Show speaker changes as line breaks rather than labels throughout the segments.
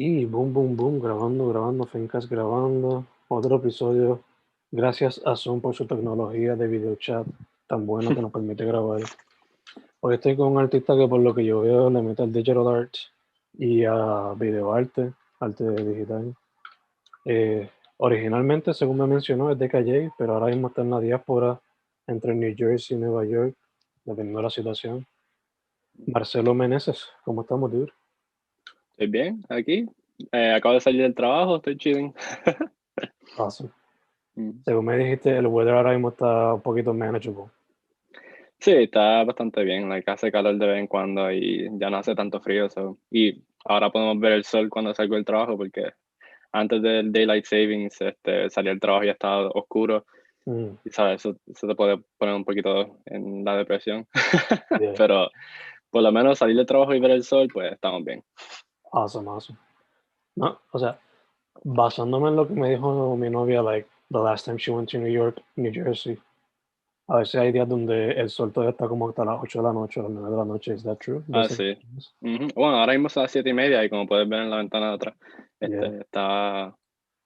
Y boom, boom, boom, grabando, FENcast grabando. Otro episodio. Gracias a Zoom por su tecnología de video chat tan bueno que nos permite grabar. Hoy estoy con un artista que por lo que yo veo le mete al digital art y a videoarte, arte digital. Originalmente, según me mencionó, es de Calle, pero ahora mismo está en la diáspora entre New Jersey y Nueva York, dependiendo de la situación. Marcelo Meneses, ¿cómo estamos, dude?
Estoy bien, aquí. Acabo de salir del trabajo, estoy chilling.
Awesome.
Mm.
Según me dijiste, el weather ahora mismo está un poquito manageable.
Sí, está bastante bien. Like, hace calor de vez en cuando y ya no hace tanto frío. Y ahora podemos ver el sol cuando salgo del trabajo porque antes del Daylight Savings salía del trabajo y ya estaba oscuro.
Mm,
Y sabes, eso te puede poner un poquito en la depresión.
yeah.
Pero por lo menos salir del trabajo y ver el sol, pues estamos bien.
Awesome, awesome. No, o sea, basándome en lo que me dijo mi novia, like, the last time she went to New York, New Jersey, a veces hay días donde el sol todavía está como hasta las 8 de la noche, a las 9 de la noche. ¿Is that true?
Ah, sí. Ujú. Bueno, ahora mismo son las 7:30 y como puedes ver en la ventana de atrás,
Yeah,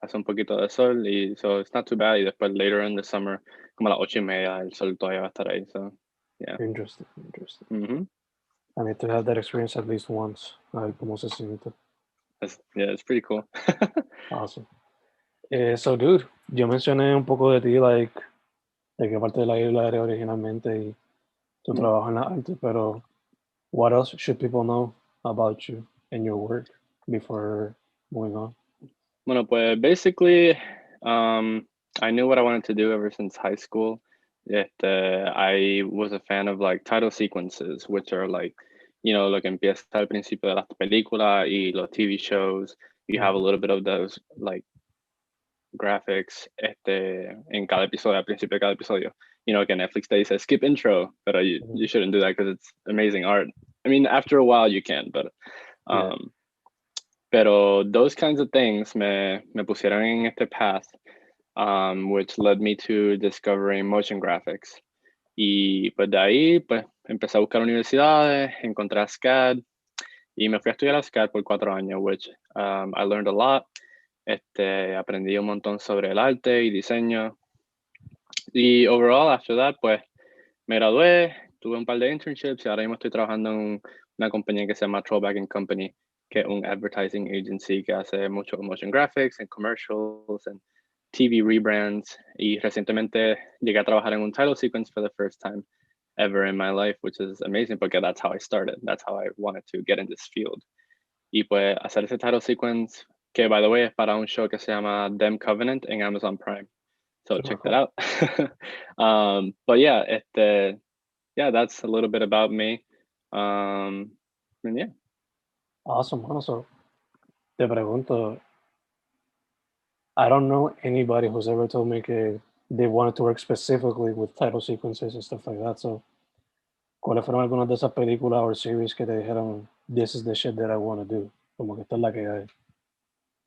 hace un poquito de sol y so it's not too bad. Y después later in the summer, como a las 8:30, el sol todavía va a estar ahí. So, yeah.
interesting, interesting.
Ujú.
I need to have that experience at least once, a ver cómo se siente.
Yeah, it's pretty cool.
Awesome. So, dude, yo mencioné un poco de ti, like, de qué parte de la isla eres originalmente y tu
Mm.
trabajo en la arte, pero what else should people know about you and your work before moving on?
Bueno, pues basically, I knew what I wanted to do ever since high school. I was a fan of like title sequences, which are like, lo que empieza al principio de las películas y los TV shows. You have a
Mhm.
little bit of those like graphics en cada episodio, al principio de cada episodio. Que Netflix te dice skip intro, but you
Mhm.
shouldn't do that because it's amazing art. I mean, after a while you can, but
Yeah.
um, pero those kinds of things me pusieron en este path, which led me to discovering motion graphics. Y pues de ahí, pues empecé a buscar universidades, encontré a SCAD y me fui a estudiar a SCAD por 4 años, which I learned a lot. Aprendí un montón sobre el arte y diseño. Y overall, after that, pues me gradué, tuve un par de internships y ahora mismo estoy trabajando en una compañía que se llama Throwback and Company, que es un advertising agency que hace mucho motion graphics and commercials and TV rebrands. Y recientemente llegué a trabajar en un title sequence for the first time ever in my life, which is amazing because that's how I started. That's how I wanted to get in this field. Y pues hacer ese title sequence, que by the way es para un show que se llama Them Covenant en Amazon Prime. So
Super
check that
cool.
out. But yeah, yeah, that's a little bit about me. And yeah.
Awesome. Bueno, so te pregunto, I don't know anybody who's ever told me que they wanted to work specifically with title sequences and stuff like that. So, ¿cuáles fueron algunas de esas películas o series que te dijeron, this is the shit that I want to do? Como que esta es la que hay.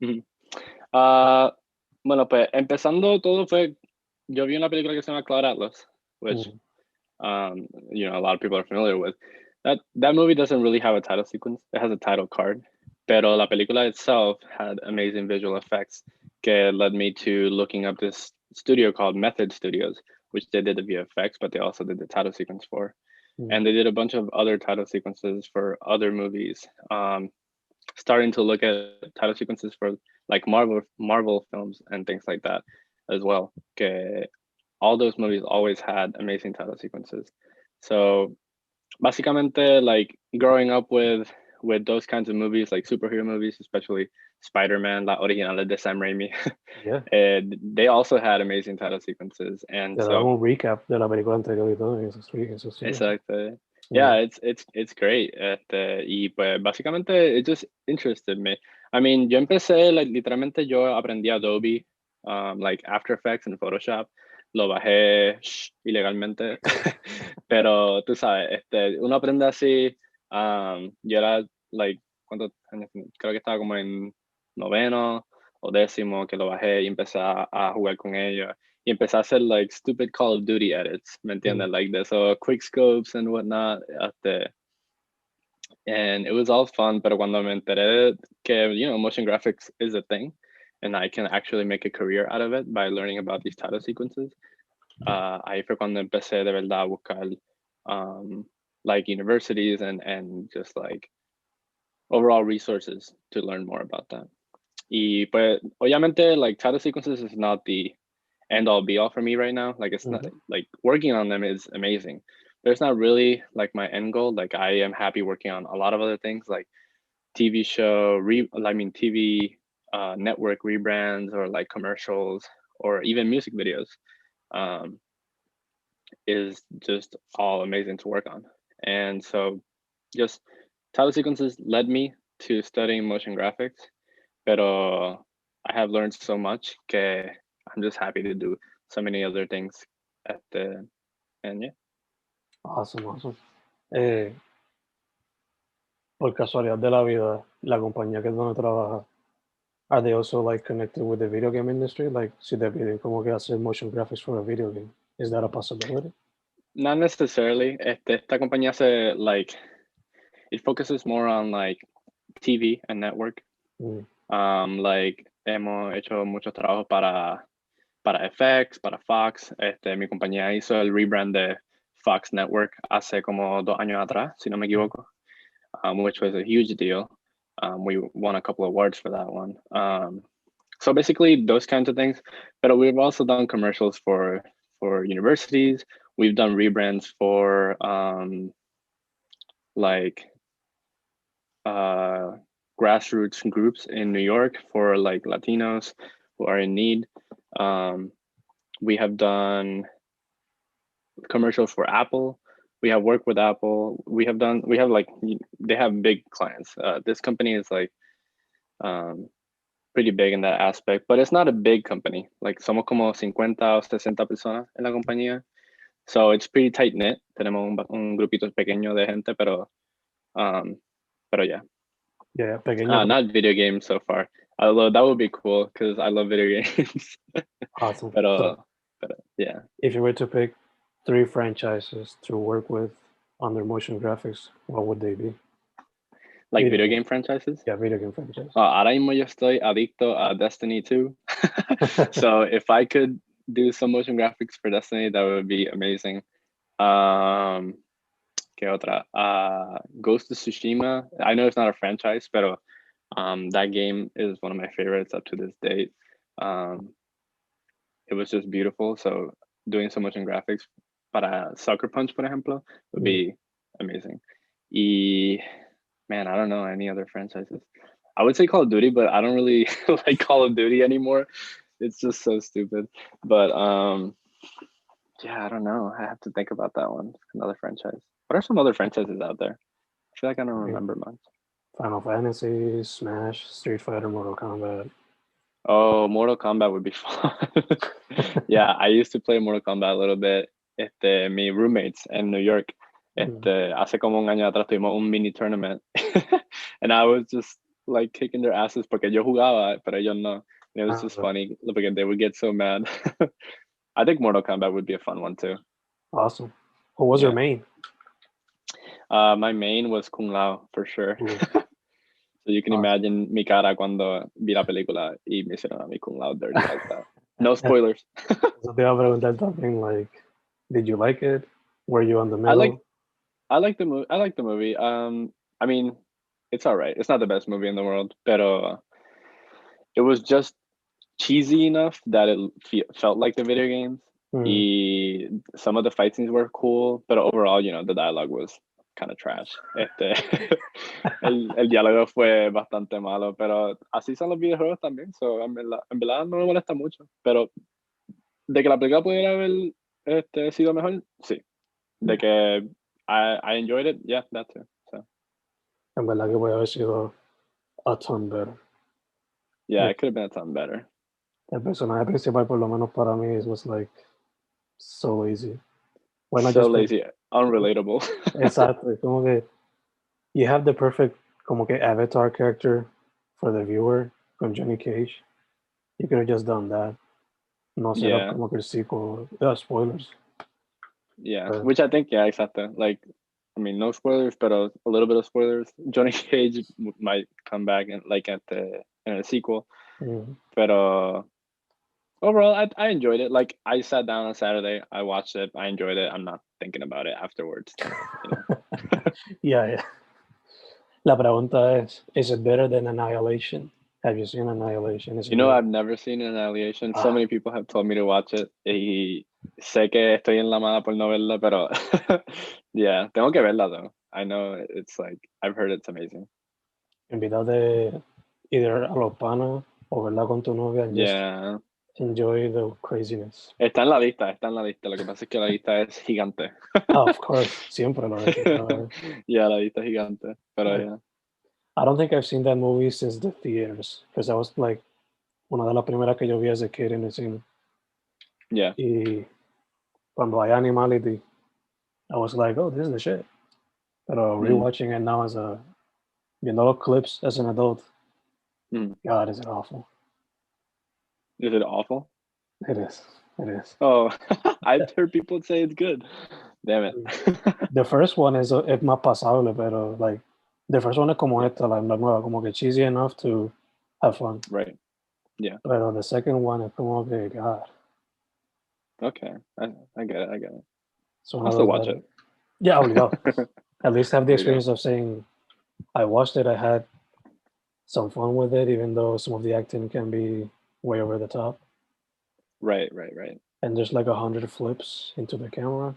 Ujú. Ah, bueno, pues empezando todo fue, yo vi una película que se llama Cloud Atlas, which
Mm,
a lot of people are familiar with. That movie doesn't really have a title sequence. It has a title card, pero la película itself had amazing visual effects que led me to looking up this studio called Method Studios, which they did the VFX, but they also did the title sequence for.
mm,
And they did a bunch of other title sequences for other movies. Starting to look at title sequences for like Marvel films and things like that as well. Que all those movies always had amazing title sequences. So básicamente, like growing up with those kinds of movies, like superhero movies, especially Spider-Man, la original de Sam Raimi,
yeah.
they also had amazing title sequences. And
Te daba
so
un recap de la película anterior y todo, y eso sí, eso.
exactly.
Yeah.
Yeah, it's great. Y pues básicamente it just interested me. I mean, yo empecé, like, literalmente yo aprendí Adobe, like After Effects and Photoshop. Lo bajé ilegalmente. Pero tú sabes, uno aprende así. Yo era, like, ¿cuántos años tenía? Creo que estaba como en noveno o décimo que lo bajé y empecé a jugar con ellos y empecé a hacer like stupid Call of Duty edits, ¿me
Mm,
entiendes? Like de esos quick scopes and whatnot. and it was all fun. Pero cuando me enteré que, motion graphics is a thing and I can actually make a career out of it by learning about these title sequences, ahí fue cuando empecé de verdad a buscar like universities and just like overall resources to learn more about that. Y pues, obviamente, like title sequences is not the end all be all for me right now. Like it's not like working on them is amazing, but it's not really like my end goal. Like I am happy working on a lot of other things like TV show, TV network rebrands or like commercials or even music videos. Is just all amazing to work on. And so just title sequences led me to studying motion graphics, pero I have learned so much que I'm just happy to do so many other things at the end. Yeah.
Awesome, awesome. Por casualidad de la vida, la compañía que es donde trabaja, are they also like connected with the video game industry? Like, si te piden como que hacer motion graphics for a video game, is that a possibility?
Not necessarily. Esta compañía se like it focuses more on like TV and network. Like hemos hecho muchos trabajos para FX, para Fox. Mi compañía hizo el rebrand de Fox Network hace como 2 años atrás, si no me equivoco, which was a huge deal. We won a couple of awards for that one. So basically those kinds of things. But we've also done commercials for universities. We've done rebrands for like grassroots groups in New York for like Latinos who are in need. We have done commercials for Apple. We have worked with Apple. We have like, they have big clients. This company is like pretty big in that aspect, but it's not a big company. Like somos como 50 o 60 personas en la compañía. So it's pretty tight knit. Tenemos un grupito pequeño de gente, pero yeah.
Yeah, pequeño.
Not video games so far. Although that would be cool because I love video games.
Awesome.
But yeah.
If you were to pick 3 franchises to work with on their motion graphics, what would they be?
Like video game franchises?
Yeah, video game franchises.
Ahora mismo yo estoy adicto a Destiny 2. So if I could do some motion graphics for Destiny, that would be amazing. ¿Qué otra? Ghost of Tsushima. I know it's not a franchise, pero that game is one of my favorites up to this date. It was just beautiful. So doing so motion graphics para Sucker Punch, por ejemplo, would be amazing. Y man, I don't know any other franchises. I would say Call of Duty, but I don't really like Call of Duty anymore. It's just so stupid. But yeah, I don't know. I have to think about that one. Another franchise. What are some other franchises out there? I feel like I don't remember much.
Final Fantasy, Smash, Street Fighter, Mortal Kombat.
Oh, Mortal Kombat would be fun. Yeah, I used to play Mortal Kombat a little bit. Mi roommates in New York. Hace como un año atrás tuvimos un mini tournament. And I was just like kicking their asses porque yo jugaba, pero ellos no. And it was just funny because they would get so mad. I think Mortal Kombat would be a fun one too.
Awesome. Who was your main?
My main was Kung Lao for sure. So you can imagine mi cara cuando vi la película y me hicieron a mi Kung Lao dirty like that. No spoilers.
So te iba a preguntar también, like, did you like it? Were you on the middle?
I like the movie. I like the movie. I mean, it's all right. It's not the best movie in the world, but it was just cheesy enough that it felt like the video games. Some of the fight scenes were cool, but overall, the dialogue was kind of trash. El diálogo fue bastante malo, pero así son los videojuegos también. So, en verdad no me molesta mucho, pero de que la película pudiera haber sido mejor, sí. De que I enjoyed it, yeah, that too. So.
En verdad que puede haber sido a ton better.
Yeah, it could have been a ton better.
El personaje principal, por lo menos para mí, was like so lazy.
So lazy, unrelatable.
Exactly. Como que you have the perfect como que avatar character for the viewer con Johnny Cage. You could have just done that. No set up como que el sequel. Spoilers.
Yeah, which I think, yeah, exactly. Like, I mean, no spoilers, but a little bit of spoilers. Johnny Cage might come back and like at the in a sequel.
Mm.
But overall, I enjoyed it. Like I sat down on Saturday, I watched it, I enjoyed it. I'm not thinking about it afterwards. You know?
Yeah, yeah. La pregunta is it better than Annihilation? Have you seen Annihilation? Is it
You know,
better?
I've never seen Annihilation. So
Ah,
many people have told me to watch it. Y sé que estoy en la mala por no verla, pero yeah, tengo que verla though. I know it's like I've heard it's amazing.
en vida de either a los panas o verla con tu novia and just
Yeah.
enjoy the craziness.
Está en la lista, está en la lista. Lo que pasa es que la lista es gigante.
Oh, of course, siempre lo es.
Yeah, la lista es gigante. Pero
Like,
yeah.
I don't think I've seen that movie since the theaters because that was like una de las primeras que yo vi as a kid en el cine.
Yeah.
Y cuando hay Animality, I was like, oh, this is the shit. Pero rewatching it now viendo los clips as an adult, God, is it awful.
Is it awful?
It is. It is.
Oh, I've heard people say it's good. Damn it.
The first one es más pasable, pero like the first one es como
Yeah.
esta, la nueva, como que cheesy enough to have fun.
Right. Yeah.
Pero the second one es como que, God.
Okay. I get it. I get it.
So
I'll still watch it.
Yeah, obligado. At least have the
Obligado.
experience of saying, I watched it, I had some fun with it, even though some of the acting can be way over the top.
Right.
And there's like 100 flips into the camera.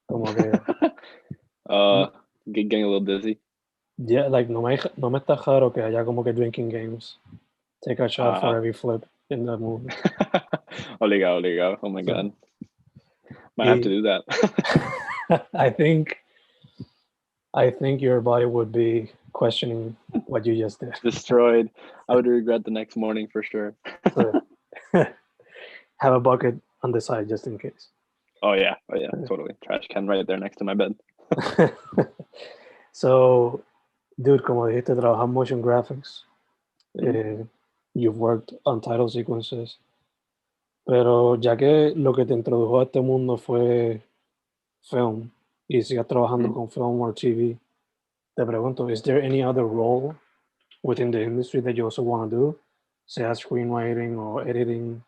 Como que,
Getting a little dizzy.
yeah, like no me está raro que haya como que drinking games. Take a shot for every flip in that movie.
Obligado. Oh my God. Might have to do that.
I think your body would be questioning what you just did.
Destroyed. I would regret the next morning for sure.
So, have a bucket on the side just in case.
Oh yeah, totally. Trash can right there next to my bed.
So, dude, como dijiste, trabajar motion graphics. You've worked on title sequences. Pero ya que lo que te introdujo a este mundo fue film y sigas trabajando con film or TV, te pregunto, is there any other role within the industry that you also want to do? Sea screenwriting or editing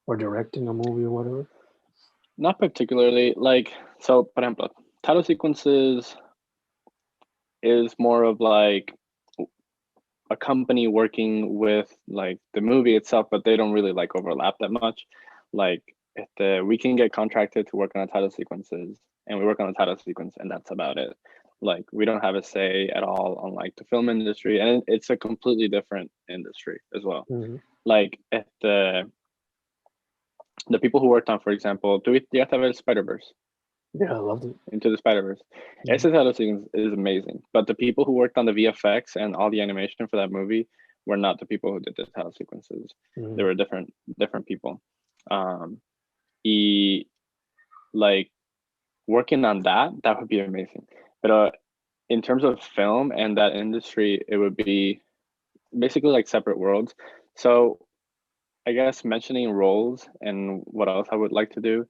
or directing a movie or whatever?
Not particularly. Like, so, por ejemplo, title sequences is more of like a company working with like the movie itself, but they don't really like overlap that much. Like, we can get contracted to work on a title sequences, and we work on a title sequence, and that's about it. Like, we don't have a say at all on like the film industry, and it's a completely different industry as well. Like, the people who worked on, for example, do you have to have a Spider-Verse?
Yeah, I loved it.
Into the Spider-Verse. Ese title sequence is amazing, but the people who worked on the VFX and all the animation for that movie were not the people who did the title sequences. They were different people. Like working on that would be amazing. But in terms of film and that industry, it would be basically like separate worlds. So I guess mentioning roles and what else I would like to do.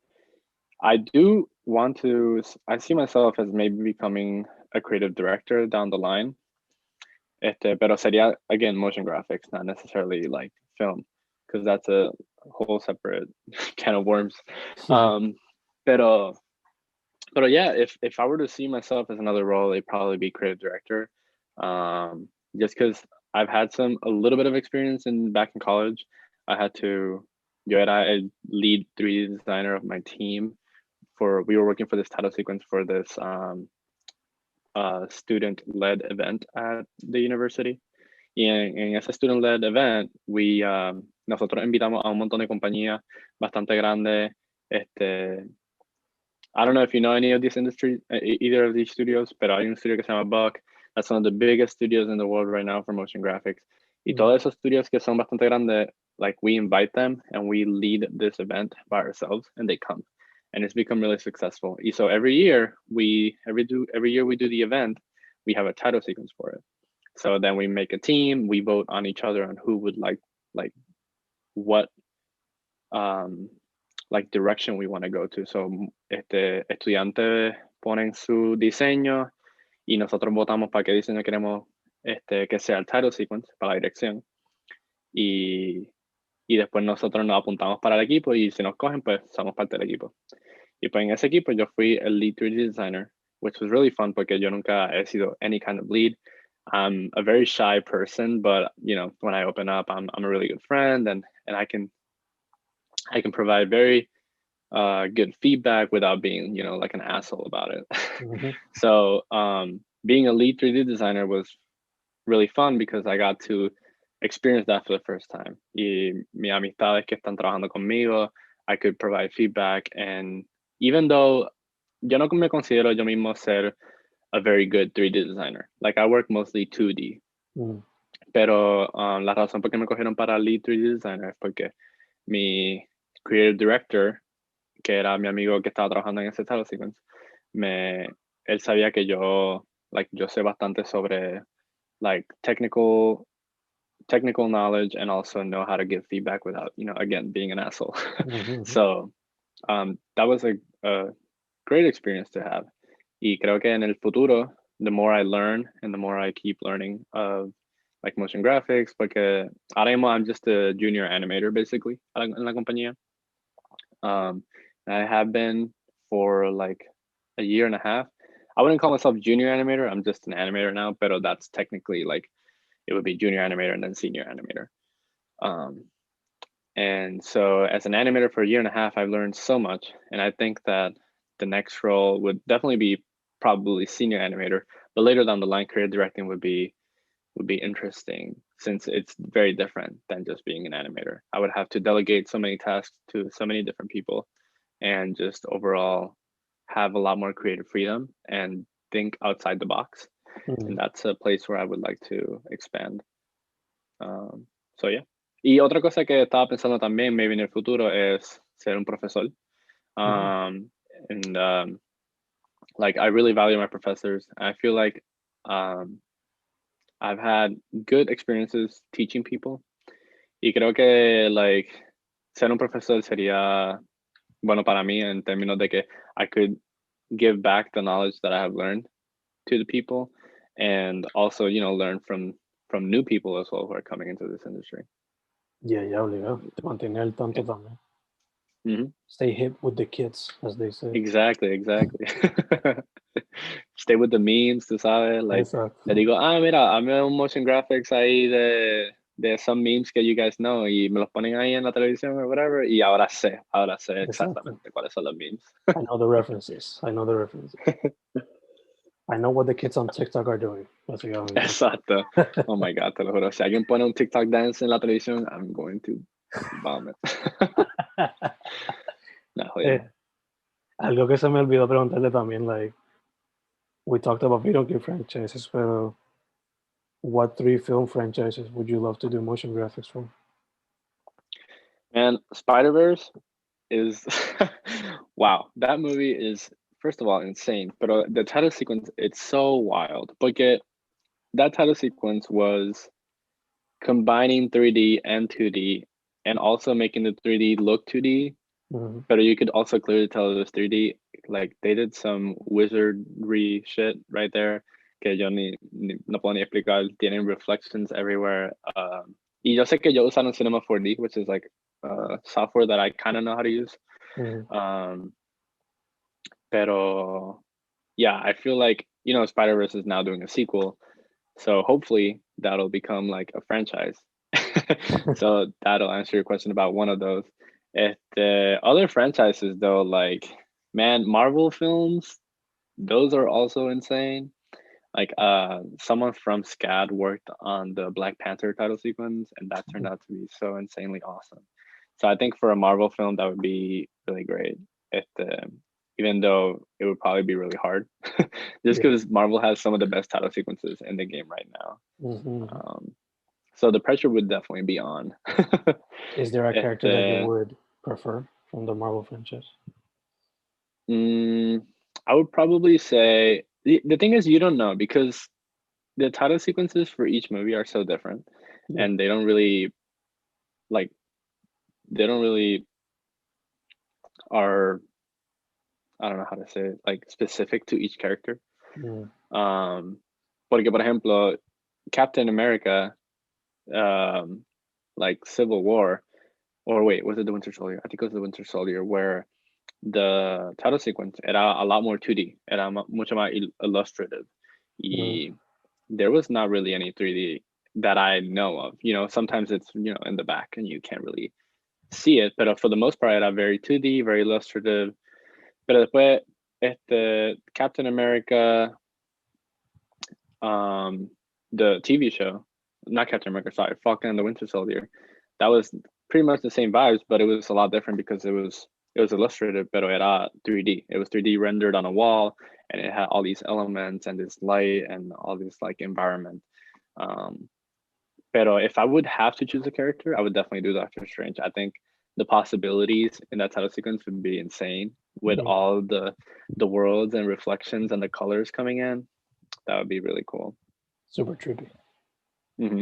I do want to, I see myself as maybe becoming a creative director down the line. Pero sería, again, motion graphics, not necessarily like film, because that's a whole separate can of worms. Pero yeah, if I were to see myself as another role, it'd probably be creative director. Just because I've had a little bit of experience back in college. I had to, yo era a lead 3D designer of my team. We were working for this title sequence for this student-led event at the university. Y en ese student-led event, nosotros invitamos a un montón de compañías bastante grandes. I don't know if you know any of these industries, either of these studios, pero hay un studio que se llama Buck. That's one of the biggest studios in the world right now for motion graphics. Y todos esos studios que son bastante grandes, like we invite them and we lead this event by ourselves, and they come. And it's become really successful. And so every year we do the event, we have a title sequence for it. So then we make a team, we vote on each other on who would like what like direction we want to go to. So estudiantes ponen su diseño, y nosotros votamos para qué diseño queremos que sea el title sequence, para la dirección, y, y después nosotros nos apuntamos para el equipo y si nos cogen, pues somos parte del equipo. Y pues en ese equipo yo fui el lead 3D designer, which was really fun porque yo nunca he sido any kind of lead. I'm a very shy person, but you know, when I open up, I'm a really good friend, and I can provide very good feedback without being, you know, like an asshole about it.
Mm-hmm.
So being a lead 3D designer was really fun because I got to experience that for the first time. Y mis amistades que están trabajando conmigo, I could provide feedback. And even though yo no me considero yo mismo ser a very good 3D designer, like I work mostly 2D.
Mm.
Pero la razón por qué me cogieron para lead 3D designer es porque mi creative director, que era mi amigo que estaba trabajando en ese title sequence, él sabía que yo sé bastante sobre like technical knowledge and also know how to give feedback without, you know, again, being an asshole.
Mm-hmm.
So that was a great experience to have. Y creo que en el futuro, the more I learn and the more I keep learning of like motion graphics, porque ahora mismo I'm just a junior animator basically en la compañía. I have been for like a year and a half. I wouldn't call myself junior animator. I'm just an animator now, but that's technically like it would be junior animator and then senior animator. Um, and so as an animator for a year and a half, I've learned so much. And I think that the next role would definitely be probably senior animator, but later down the line, career directing would be interesting since it's very different than just being an animator. I would have to delegate so many tasks to so many different people and just overall have a lot more creative freedom and think outside the box.
Mm.
And that's a place where I would like to expand. So yeah. Y otra cosa que estaba pensando también, maybe en el futuro, es ser un profesor.
Mm.
And like I really value my professors. I feel like I've had good experiences teaching people. Y creo que like ser un profesor sería bueno para mí en términos de que I could give back the knowledge that I have learned to the people and also, you know, learn from new people as well who are coming into this industry.
Yeah, yeah, obligado. Te mantiene al tanto
Yeah.
también.
Mhm.
Stay hip with the kids, as they say.
Exactly, exactly. Stay with the memes, tú sabes, like le
Exacto.
digo, mira, hazme un motion graphics ahí de some memes que you guys know y me los ponen ahí en la televisión or whatever y ahora sé
Exacto.
exactamente cuáles son los memes.
I know the references. I know the references. I know what the kids on TikTok are doing, básicamente.
Exacto. Oh my God, te lo juro. Si alguien pone un TikTok dance en la televisión, I'm going to vomit. No,
Eh,
jodiendo.
algo que se me olvidó preguntarle también, like, we talked about video game franchises, pero what 3 film franchises would you love to do motion graphics for?
And Spider-Verse is wow, that movie is first of all insane, but the title sequence it's so wild. Porque that title sequence was combining 3D and 2D and also making the 3D look 2D,
Mhm.
but you could also clearly tell it was 3D. Like they did some wizardry shit right there que yo no puedo ni explicar. Tienen reflections everywhere. Y yo sé que yo usaron Cinema 4D, which is like software that I kind of know how to use.
Mhm.
Um, pero yeah, I feel like, you know, Spider-Verse is now doing a sequel. So hopefully that'll become like a franchise. So that'll answer your question about one of those. If the other franchises though, like man, Marvel films, those are also insane. Like someone from SCAD worked on the Black Panther title sequence and that turned out to be so insanely awesome. So I think for a Marvel film that would be really great. If the even though it would probably be really hard, just
Yeah.
because Marvel has some of the best title sequences in the game right now.
Mhm.
So the pressure would definitely be on.
Is there a
If
character that you
the
would prefer from the Marvel franchise?
mm, I would probably say the thing is you don't know because the title sequences for each movie are so different,
Yeah.
and like they don't really are I don't know how to say it, like specific to each character.
Mm.
Porque, por ejemplo, Captain America, like Civil War, or wait, was it the Winter Soldier? I think it was the Winter Soldier, where the title sequence era a lot more 2D, era mucho más illustrative. Y there was not really any 3D that I know of. Sometimes it's, in the back and you can't really see it, but for the most part, era very 2D, very illustrative. Pero después, Captain America, the TV show, not Captain America, sorry, Falcon and the Winter Soldier, that was pretty much the same vibes, but it was a lot different because it was illustrative, pero era 3D. It was 3D rendered on a wall, and it had all these elements and this light and all this like environment. Pero if I would have to choose a character, I would definitely do Doctor Strange. I think the possibilities in that title sequence would be insane with all the worlds and reflections and the colors coming in. That would be really cool.
Super trippy.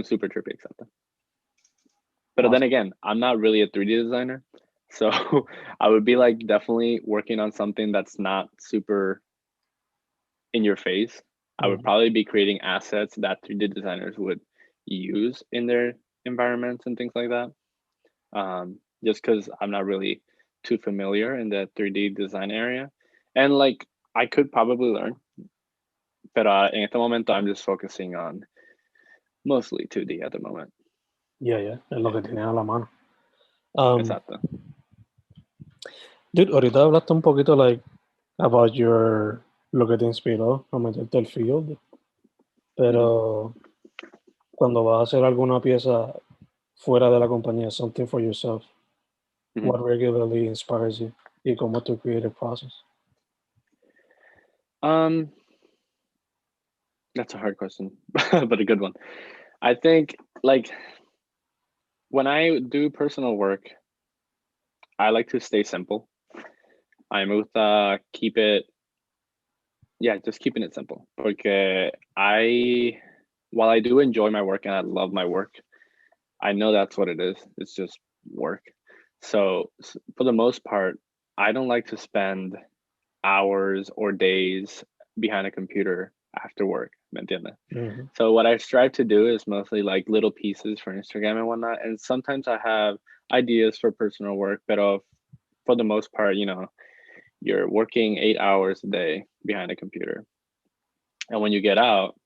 Super trippy, exactly. But then again, I'm not really a 3D designer, so I would be like definitely working on something that's not super in your face. I would probably be creating assets that 3D designers would use in their environments and things like that. Just because I'm not really too familiar in the 3D design area, and like I could probably learn, but en este momento I'm just focusing on mostly 2D at the moment.
Yeah, es lo que tienes a la mano.
Exacto.
Dude, ahorita hablaste un poquito like about lo que te inspiró a meterte al field, pero cuando vas a hacer alguna pieza fuera de la compañía, something for yourself, what regularly inspires you y cómo es tu creative process?
That's a hard question, but a good one. I think like when I do personal work, I like to stay simple. I me gusta keep it, just keeping it simple. Porque while I do enjoy my work and I love my work, I know that's what it is. It's just work. So for the most part, I don't like to spend hours or days behind a computer after work. ¿Me entiendes? So what I strive to do is mostly like little pieces for Instagram and whatnot. And sometimes I have ideas for personal work, but for the most part, you're working 8 hours a day behind a computer. And when you get out,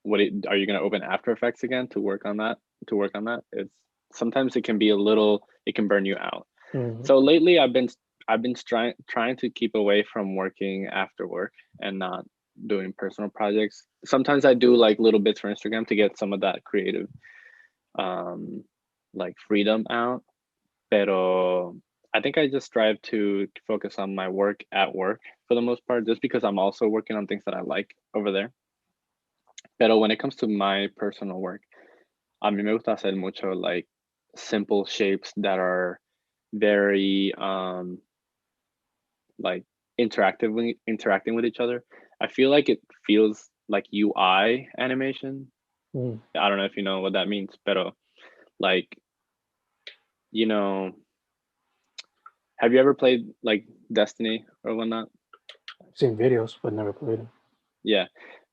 are you going to open After Effects again to work on that? It's sometimes it can burn you out. So lately I've been trying to keep away from working after work and not doing personal projects. Sometimes I do like little bits for Instagram to get some of that creative like freedom out. Pero I think I just strive to focus on my work at work for the most part, just because I'm also working on things that I like over there. Pero when it comes to my personal work, a mí me gusta hacer mucho like simple shapes that are very like interacting with each other. I feel like it feels like UI animation. I don't know if you know what that means, but like, have you ever played like Destiny or whatnot?
I've seen videos, but never played it.
Yeah,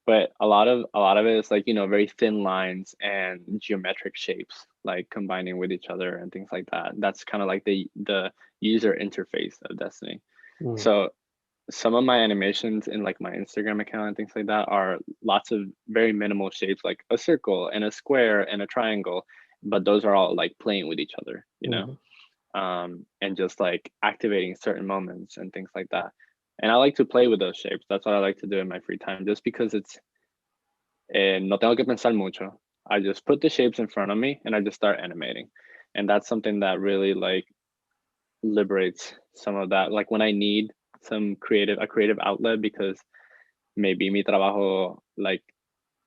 but a lot of it is like, very thin lines and geometric shapes like combining with each other and things like that. That's kind of like the user interface of Destiny. So some of my animations in like my Instagram account and things like that are lots of very minimal shapes, like a circle and a square and a triangle, but those are all like playing with each other, and just like activating certain moments and things like that. And I like to play with those shapes. That's what I like to do in my free time, just because it's no tengo que pensar mucho. I just put the shapes in front of me and I just start animating. And that's something that really like liberates some of that. Like when I need a creative outlet, because maybe mi trabajo, like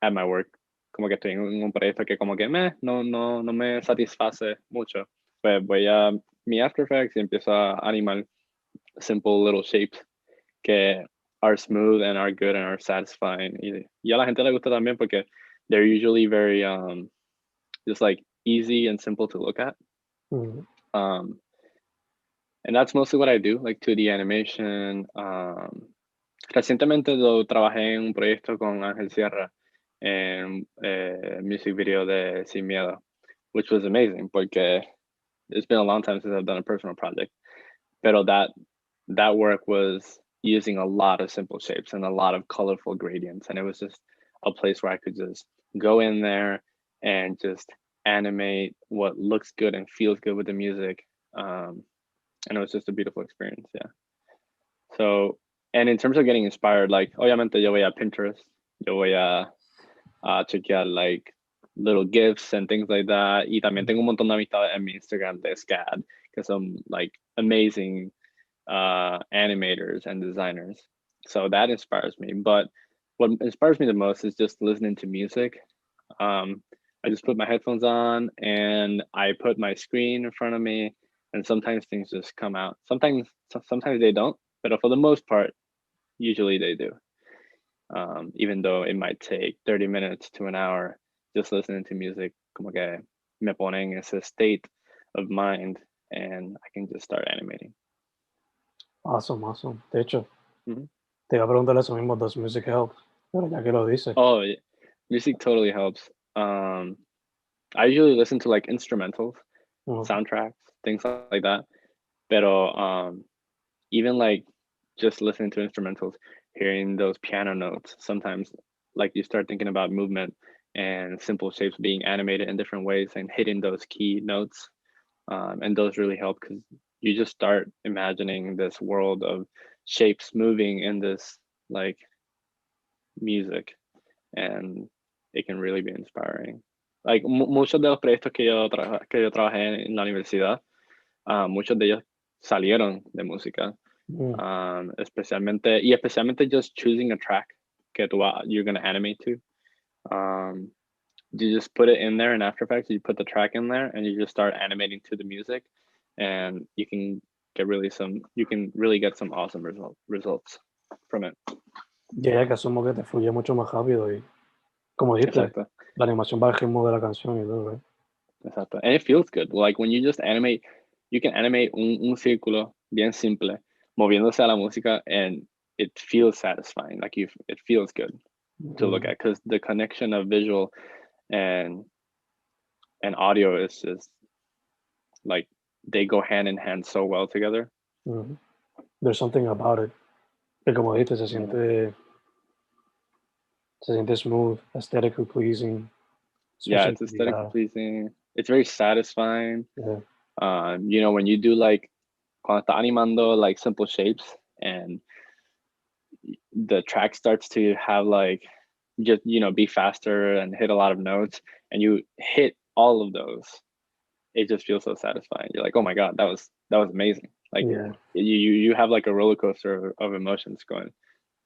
at my work, como que estoy en un proyecto que como que no me satisface mucho. Pues voy a mi After Effects y empiezo a animar simple little shapes que are smooth and are good and are satisfying. Y a la gente le gusta también porque they're usually very just like easy and simple to look at. And that's mostly what I do, like 2D animation, Recientemente yo trabajé en un proyecto con Ángel Sierra en music video de Sin Miedo, which was amazing porque it's been a long time since I've done a personal project. Pero that work was using a lot of simple shapes and a lot of colorful gradients, and it was just a place where I could just go in there and just animate what looks good and feels good with the music. And it was just a beautiful experience. Yeah. So, and in terms of getting inspired, like obviamente yo voy a Pinterest, yo voy a chequear like little gifs and things like that. Y también tengo un montón de amistades en mi Instagram de SCAD, que son like amazing animators and designers. So that inspires me. But what inspires me the most is just listening to music. I just put my headphones on and I put my screen in front of me, and sometimes things just come out. Sometimes they don't, but for the most part, usually they do. Even though it might take 30 minutes to an hour, just listening to music, como que me pone en ese state of mind, and I can just start animating.
Awesome, awesome. De hecho,
Mhm.
te iba a preguntar eso mismo, does music help? Pero ya que lo dice.
Oh, yeah. Music totally helps. I usually listen to like instrumentals, soundtracks, things like that. Pero even like just listening to instrumentals, hearing those piano notes, sometimes like you start thinking about movement and simple shapes being animated in different ways and hitting those key notes. And those really help because you just start imagining this world of shapes moving in this like music, and it can really be inspiring. Like muchos de los proyectos que yo trabajé en la universidad, muchos de ellos salieron de música. Especialmente just choosing a track que you're going to animate to. You just put it in there in After Effects, you put the track in there and you just start animating to the music, and you can get some awesome results from it.
Ya que asumo que te fluye mucho más rápido y, como dijiste,
Exacto.
la animación va al ritmo de la canción y todo, ¿eh?
Exacto. And it feels good. Like when you just animate, you can animate un círculo bien simple, moviéndose a la música, and it feels satisfying. Like it feels good to look at because the connection of visual and audio is just like they go hand in hand so well together.
There's something about it. Que como dijiste, se siente smooth, aesthetically pleasing.
Yeah,
Especially,
it's aesthetically pleasing. It's very satisfying.
yeah.
When you do like cuando está animando like simple shapes and the track starts to have like just be faster and hit a lot of notes, and you hit all of those, it just feels so satisfying. You're like, oh my god, that was amazing. Like
Yeah.
you have like a roller coaster of emotions going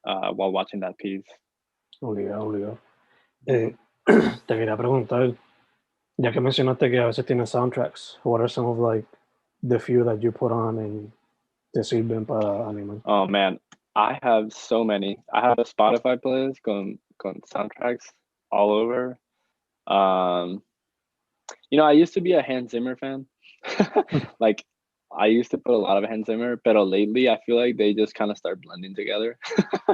while watching that piece.
Obligado, obligado. Te quería preguntar, ya que mencionaste que a veces tienes soundtracks, what are some of like the few that you put on and te sirven para animar?
Oh man, I have so many. I have a Spotify playlist con soundtracks all over. I used to be a Hans Zimmer fan. Like I used to put a lot of Hans Zimmer, but lately I feel like they just kind of start blending together.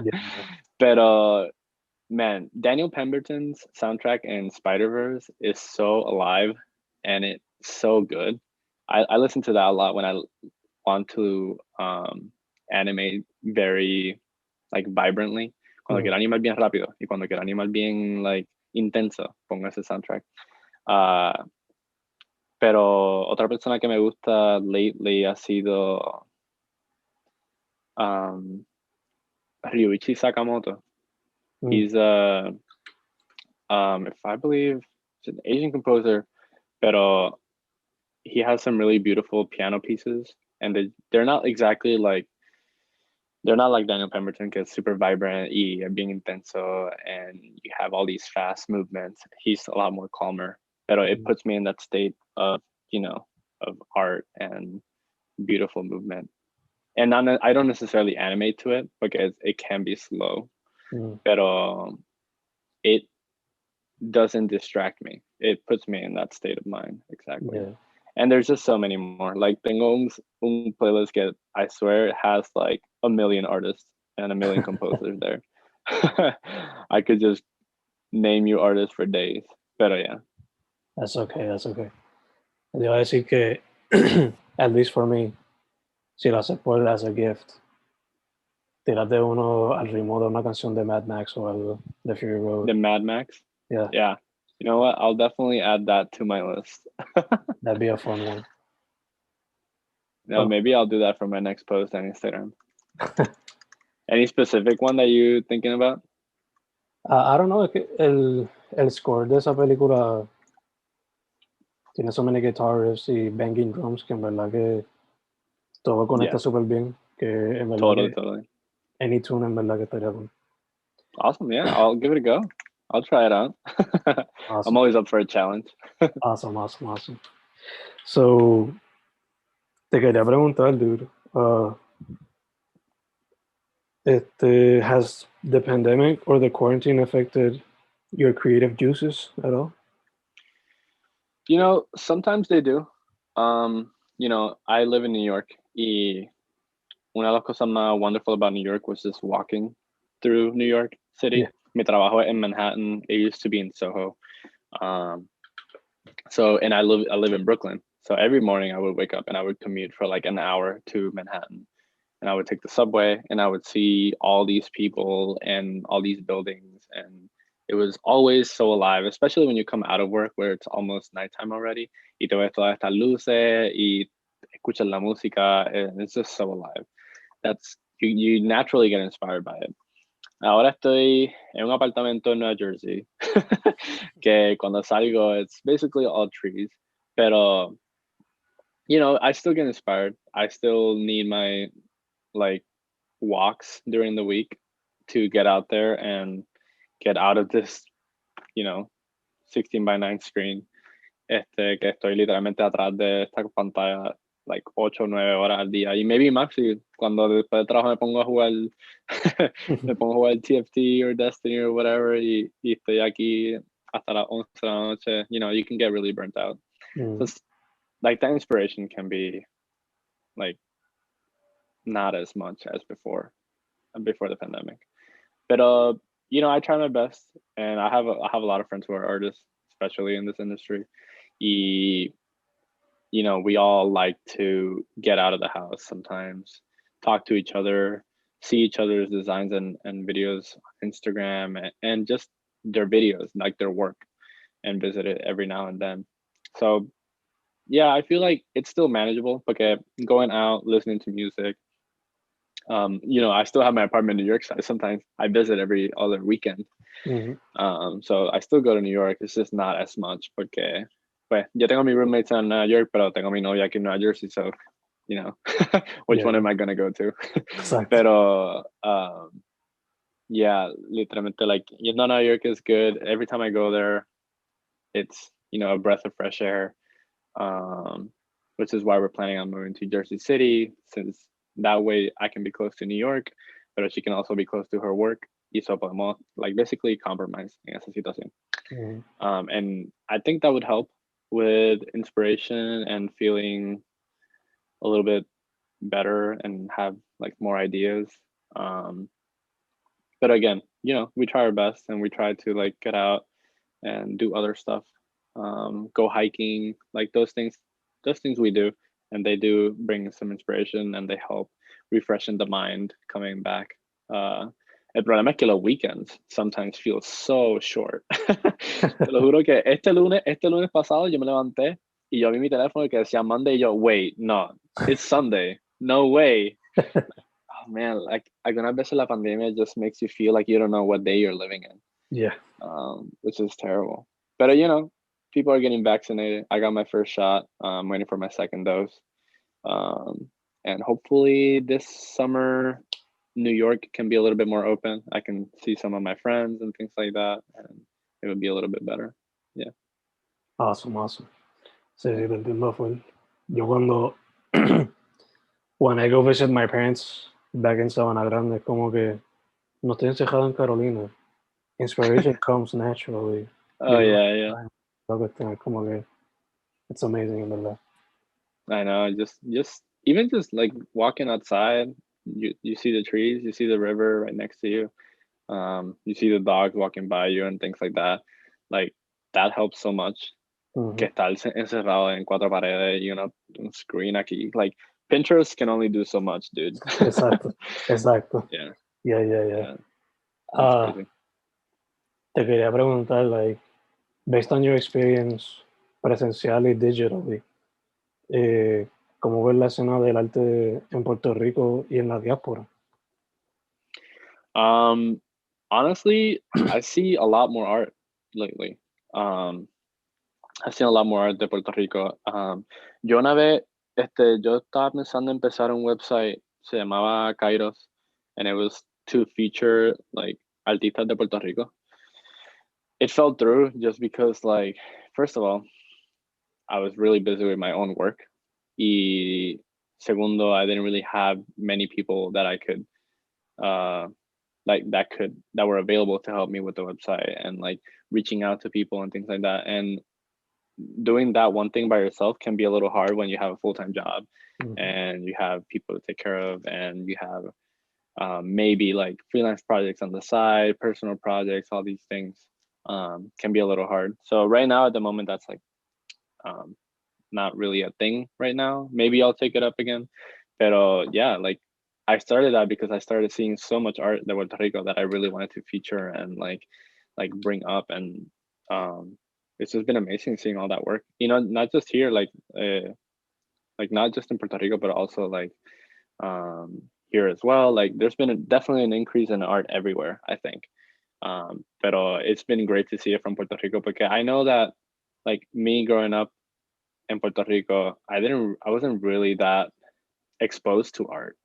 Yeah.
But man, Daniel Pemberton's soundtrack in Spider-Verse is so alive and it's so good. I listen to that a lot when I want to animate very like vibrantly. Cuando quiero animar bien rápido y cuando quiero animar bien like intenso, pongo ese soundtrack. Pero otra persona que me gusta lately ha sido Ryuichi Sakamoto. He's if I believe, he's an Asian composer, pero he has some really beautiful piano pieces, and they're not exactly like Daniel Pemberton, que es super vibrant y bien intenso, and you have all these fast movements. He's a lot more calmer, pero it puts me in that state of of art and beautiful movement. And I don't necessarily animate to it because it can be slow, pero it doesn't distract me. It puts me in that state of mind. Exactly.
Yeah.
And there's just so many more. Like tengo un playlist that I swear it has like a million artists and a million composers there. I could just name you artists for days. Pero yeah.
That's okay, that's okay. Te iba a decir que, at least for me, si lo haces por as a gift, tírate uno al ritmo de una canción de Mad Max o algo, de Fury Road.
The Mad Max.
Yeah,
Yeah. You know what? I'll definitely add that to my list.
that'd be a fun one.
No, maybe I'll do that for my next post on Instagram. Any specific one that you thinking about?
I don't know, es que el score de esa película tiene so many guitar riffs y banging drums que en verdad que todo conecta súper bien, que en verdad que
Totally.
any tune en verdad que estaría bien.
Awesome, yeah. I'll give it a go. I'll try it out.
Awesome.
I'm always up for a challenge.
Awesome. So, te quería preguntar, dude, has the pandemic or the quarantine affected your creative juices at all?
You know, sometimes they do. You know, I live in New York. Y una de las cosas más wonderful about New York was just walking through New York City.
Yeah.
Mi trabajo en Manhattan. It used to be in Soho. So, and I live in Brooklyn. So every morning I would wake up and I would commute for like an hour to Manhattan. And I would take the subway and I would see all these people and all these buildings. And it was always so alive, especially when you come out of work where it's almost nighttime already. Y te ves todas estas luces y escuchas la música, and it's just so alive. You naturally get inspired by it. Ahora estoy en un apartamento en Nueva Jersey, que cuando salgo, it's basically all trees. Pero, you know, I still get inspired. I still need my like walks during the week to get out there and get out of this, you know, 16:9 screen. Que estoy literalmente atrás de esta pantalla like 8 o 9 horas al día. Y maybe más si cuando después de trabajo me pongo a jugar me pongo a jugar TFT or Destiny or whatever y estoy aquí hasta las 11 de la noche, you know, you can get really burnt out. So like that inspiration can be like not as much as before the pandemic. But you know, I try my best, and I have a lot of friends who are artists, especially in this industry. You know, we all like to get out of the house sometimes, talk to each other, see each other's designs and videos on Instagram and just their videos, like their work, and visit it every now and then. So yeah, I feel like it's still manageable. Okay, going out, listening to music. You know, I still have my apartment in New York, so sometimes I visit every other weekend. So I still go to New York. It's just not as much porque, pues, yo tengo mi roommates in New York, pero tengo mi novia aquí en Nueva Jersey, so, you know, which one am I gonna go to?
Exactly.
Pero, yeah, literalmente, like, you know, New York is good. Every time I go there, it's, you know, a breath of fresh air, which is why we're planning on moving to Jersey City, since that way I can be close to New York, but she can also be close to her work. Y so podemos, like, basically compromise en esa situación. And I think that would help with inspiration and feeling a little bit better and have like more ideas. But again, you know, we try our best and we try to like get out and do other stuff, go hiking, like those things we do, and they do bring some inspiration and they help refreshing the mind coming back. El problema es que los weekends sometimes feel so short. Te lo juro que este lunes pasado yo me levanté y yo vi mi teléfono que decía Monday y yo, wait, no, it's Sunday, no way. Oh man, like algunas veces la pandemia just makes you feel like you don't know what day you're living in.
Yeah.
Which is terrible. But you know, people are getting vaccinated. I got my first shot. I'm waiting for my second dose. And hopefully this summer, New York can be a little bit more open. I can see some of my friends and things like that, and it would be a little bit better. Yeah.
Awesome. Sí, te entiendo full. Yo cuando when I go visit my parents back in Sabana Grande, como que no estoy encerrado en Carolina. Inspiration comes naturally.
Oh yeah.
Como que it's amazing, en verdad.
I know. Just even just like walking outside, you see the trees, you see the river right next to you. You see the dogs walking by you and things like that. Like that helps so much. Que estar encerrado en cuatro paredes y un screen aquí. Like Pinterest can only do so much, dude.
Exacto, exacto.
Yeah,
Yeah, yeah, yeah.
yeah, it's crazy.
Te quería preguntar, like, based on your experience presencial y digitally, ¿cómo ves la escena del arte en Puerto Rico y en la diáspora?
Honestly, I see a lot more art lately. I've seen a lot more art de Puerto Rico. Yo una vez, yo estaba pensando en empezar un website, se llamaba Kairos, and it was to feature like artistas de Puerto Rico. It fell through just because, like, first of all, I was really busy with my own work. Y segundo, I didn't really have many people that I could, that were available to help me with the website and like reaching out to people and things like that. And doing that one thing by yourself can be a little hard when you have a full-time job and you have people to take care of and you have maybe like freelance projects on the side, personal projects, all these things can be a little hard. So right now at the moment, that's like not really a thing right now. Maybe I'll take it up again. But yeah, like I started that because I started seeing so much art in Puerto Rico that I really wanted to feature and like bring up. And it's just been amazing seeing all that work. Not just here, like not just in Puerto Rico, but also like here as well. Like there's been definitely an increase in art everywhere, I think. But it's been great to see it from Puerto Rico because I know that like me growing up in Puerto Rico, I wasn't really that exposed to art,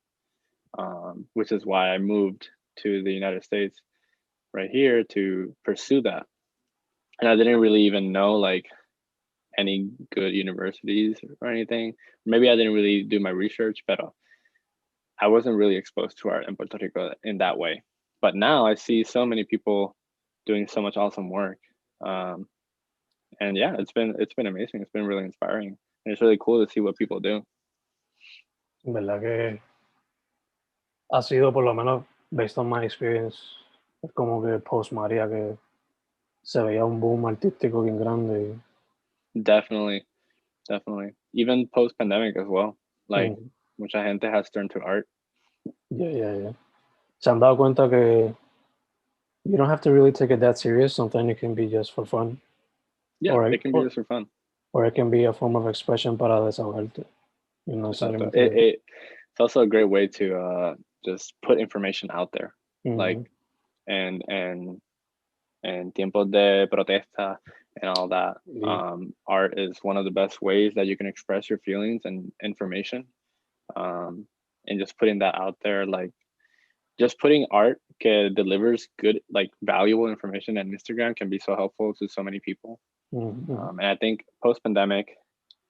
which is why I moved to the United States right here to pursue that. And I didn't really even know like any good universities or anything. Maybe I didn't really do my research, but I wasn't really exposed to art in Puerto Rico in that way. But now I see so many people doing so much awesome work. And yeah, it's been amazing. It's been really inspiring. And it's really cool to see what people do.
¿Verdad que ha sido, por lo menos, based on my experience, es como que post María que se veía un boom artístico bien grande?
Definitely. Even post pandemic as well. Like mucha gente has turned to art.
Yeah. ¿Se han dado cuenta que you don't have to really take it that serious? Sometimes it can be just for fun.
Yeah, it can be just for fun.
Or it can be a form of expression para desahogarte.
Exacto. It's also a great way to just put information out there. Like and tiempos de protesta and all that. Art is one of the best ways that you can express your feelings and information. And just putting that out there, like just putting art that delivers good, like valuable information on Instagram can be so helpful to so many people. And I think post-pandemic,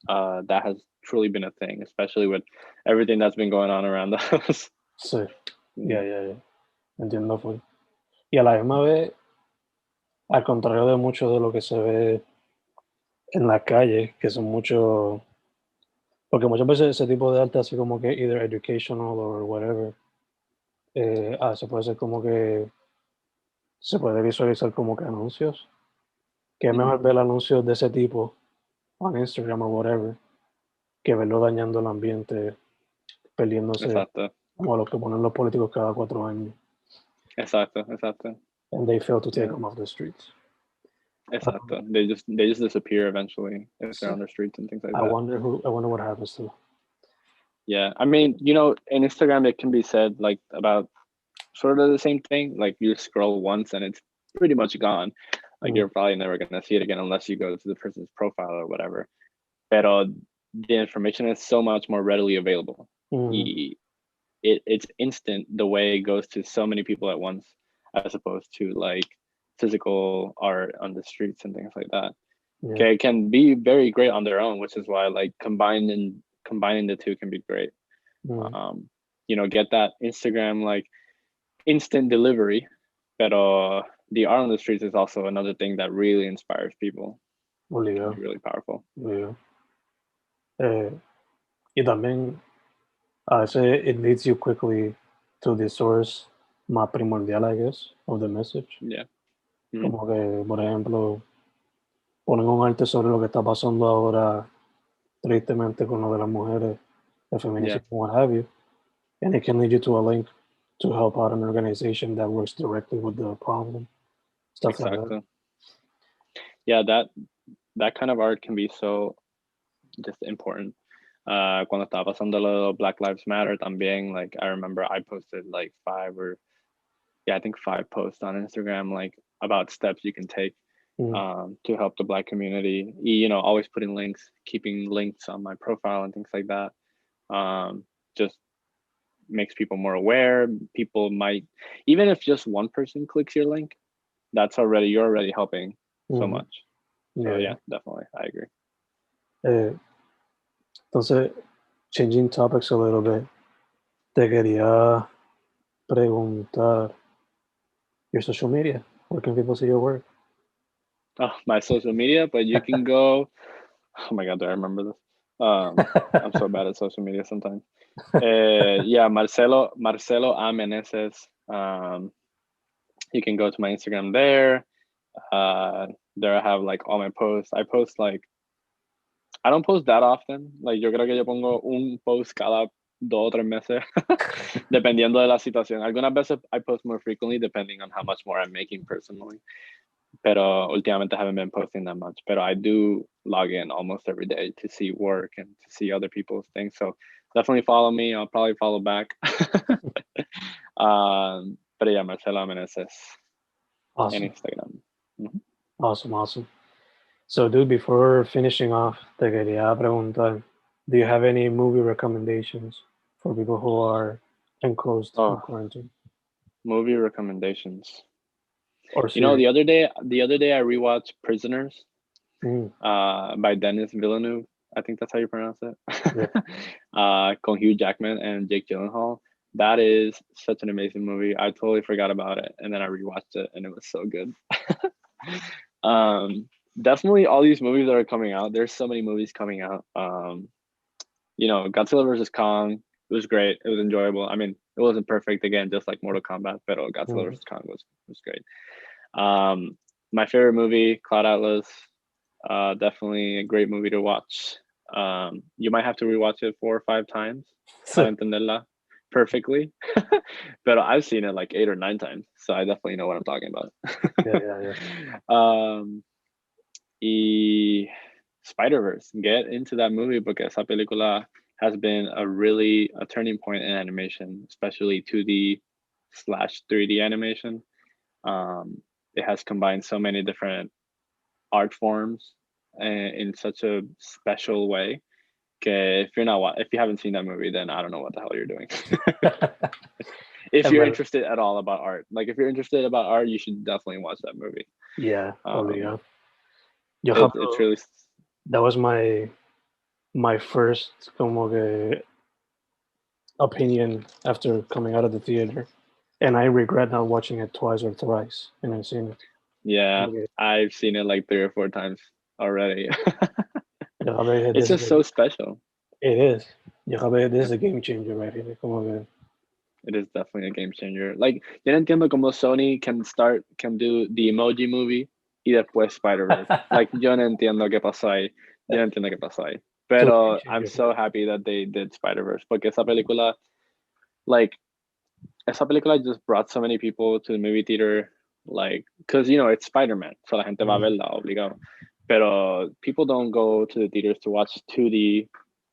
that has truly been a thing, especially with everything that's been going on around us.
Sí, yeah. Entiendo, full. Y a la misma vez, al contrario de mucho de lo que se ve en las calles, que son mucho, porque muchas veces ese tipo de arte así como que either educational or whatever, se puede ser como que se puede visualizar como que anuncios, que es mejor ver anuncios de ese tipo on Instagram o whatever, que verlo dañando el ambiente, perdiéndose,
Exacto.
como lo que ponen los políticos cada 4 años.
Exacto.
And they fail to take them off the streets.
Exacto. They just disappear eventually if they're on the streets and things like that.
I wonder what happens to them.
Yeah, I mean, in Instagram it can be said like about sort of the same thing. Like you scroll once and it's pretty much gone. Like you're probably never gonna see it again unless you go to the person's profile or whatever. But the information is so much more readily available. It's instant the way it goes to so many people at once, as opposed to like physical art on the streets and things like that.
Yeah.
Okay, it can be very great on their own, which is why like combining the two can be great. Get that Instagram like instant delivery, but the art on the streets is also another thing that really inspires people. It can be really powerful.
Y también a veces it leads you quickly to the source más primordial, I guess, of the message.
Yeah.
Como que, por ejemplo, ponen un arte sobre lo que está pasando ahora, tristemente, con lo de las mujeres, el
Yeah.
feminismo, what have you, and it can lead you to a link to help out an organization that works directly with the problem, stuff like that.
Exactly. Yeah, that kind of art can be so just important. Cuando estaba pasando lo de Black Lives Matter también, like I remember I posted like I think 5 posts on Instagram, like about steps you can take to help the Black community. You know, always putting links, keeping links on my profile and things like that. Just makes people more aware. People might, even if just one person clicks your link, you're already helping so much. So yeah, definitely, I agree.
Entonces, changing topics a little bit, te quería preguntar your social media. Where can people see your work?
Oh, my social media, but you can go. Oh my God, do I remember this? I'm so bad at social media sometimes. Yeah, Marcelo A. Meneses. You can go to my Instagram there. There I have like all my posts. I don't post that often. Like yo creo que yo pongo un post cada 2 o 3 meses, dependiendo de la situación. Algunas veces I post more frequently depending on how much more I'm making personally. Pero últimamente I haven't been posting that much. But I do log in almost every day to see work and to see other people's things. So definitely follow me. I'll probably follow back. But yeah, Marcelo Meneses
Awesome.
en Instagram.
Awesome. So, dude, before finishing off, te quería preguntar, do you have any movie recommendations for people who are enclosed in quarantine?
Movie recommendations.
Or
you know,
series?
the other day I rewatched Prisoners by Denis Villeneuve. I think that's how you pronounce it. Con Hugh Jackman and Jake Gyllenhaal. That is such an amazing movie. I totally forgot about it, and then I rewatched it, and it was so good. Definitely, all these movies that are coming out. There's so many movies coming out. You know, Godzilla versus Kong. It was great. It was enjoyable. I mean, it wasn't perfect again, just like Mortal Kombat, but Godzilla versus Kong was great. My favorite movie, Cloud Atlas. Definitely a great movie to watch. You might have to rewatch it 4 or 5 times para entenderla perfectly. But I've seen it like 8 or 9 times, so I definitely know what I'm talking about. Y Spider-Verse, get into that movie because esa película has been a turning point in animation, especially 2D/3D animation. It has combined so many different art forms in such a special way. If you haven't seen that movie, then I don't know what the hell you're doing. If you're interested at all about art, like if you're interested about art, you should definitely watch that movie.
Yeah,
it's really.
That was my first como que opinion after coming out of the theater, and I regret not watching it twice or thrice in el cine.
Yeah, I've seen it like 3 or 4 times already. It's just so special.
It is. This is a game changer right here.
It is definitely a game changer. Like, yo no entiendo cómo Sony can do the Emoji Movie y después Spider-Verse. Like, yo no entiendo qué pasó ahí. Pero I'm so happy that they did Spider-Verse porque esa película just brought so many people to the movie theater, like, because, you know, it's Spider-Man, so la gente va a verla obligado. Pero people don't go to the theaters to watch 2D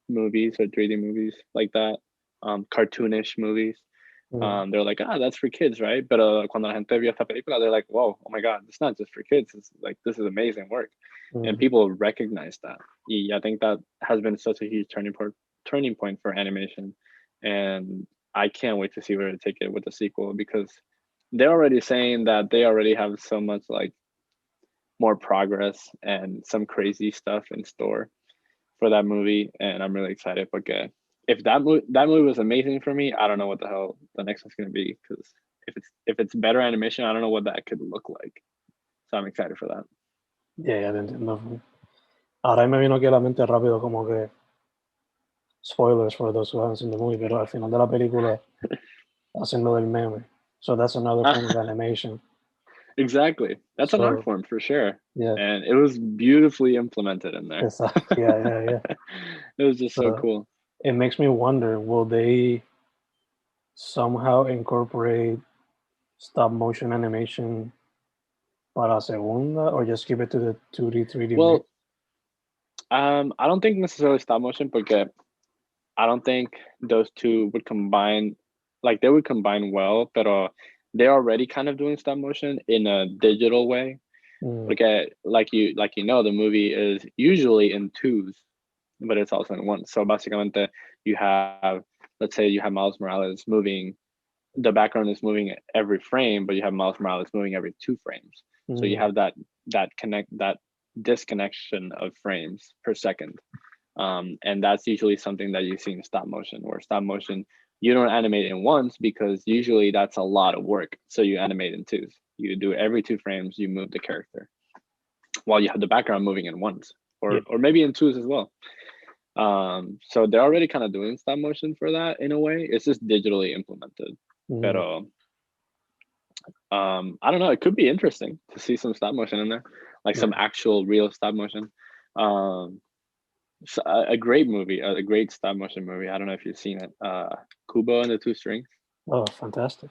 movies or 3D movies like that, cartoonish movies. They're like, that's for kids, right? But cuando la gente vio esta película, they're like, whoa, oh my God, it's not just for kids. It's like, this is amazing work. And people recognize that. I think that has been such a huge turning point for animation. And I can't wait to see where to take it with the sequel, because they're already saying that they already have so much like more progress and some crazy stuff in store for that movie. And I'm really excited because if that movie was amazing for me, I don't know what the hell the next one's going to be, because if it's better animation, I don't know what that could look like. So I'm excited for that.
Yeah, te entiendo. Ahora me vino aquí a la mente rápido como que spoilers for those who haven't seen the movie, pero al final de la película haciendo del meme. So that's another form of animation.
Exactly. That's an art
So
form for sure.
yeah,
And it was beautifully implemented in there.
it's yeah.
It was just so
So
cool.
it makes me wonder, will they somehow incorporate stop motion animation para segunda, or just keep it to the 2D, 3D mix?
Well, I don't think necessarily stop motion because I don't think those two would combine, like they would combine well, but they're already kind of doing stop motion in a digital way.
Mm,
Because like you know, the movie is usually in twos, but it's also in ones. So básicamente you have, let's say you have Miles Morales moving, the background is moving every frame, but you have Miles Morales moving every 2 frames. So you
mm,
have that disconnection of frames per second. And that's usually something that you see in stop motion, where stop motion, you don't animate in ones because usually that's a lot of work. So you animate in twos. You do every 2 frames, you move the character while you have the background moving in ones
yeah.
or maybe in twos as well. So they're already kind of doing stop motion for that in a way. It's just digitally implemented. But
Mm,
I don't know. It could be interesting to see some stop motion in there, like
yeah.
some actual real stop motion. Um, so a great movie, a great stop motion movie. I don't know if you've seen it. Kubo and the Two Strings.
Oh, fantastic.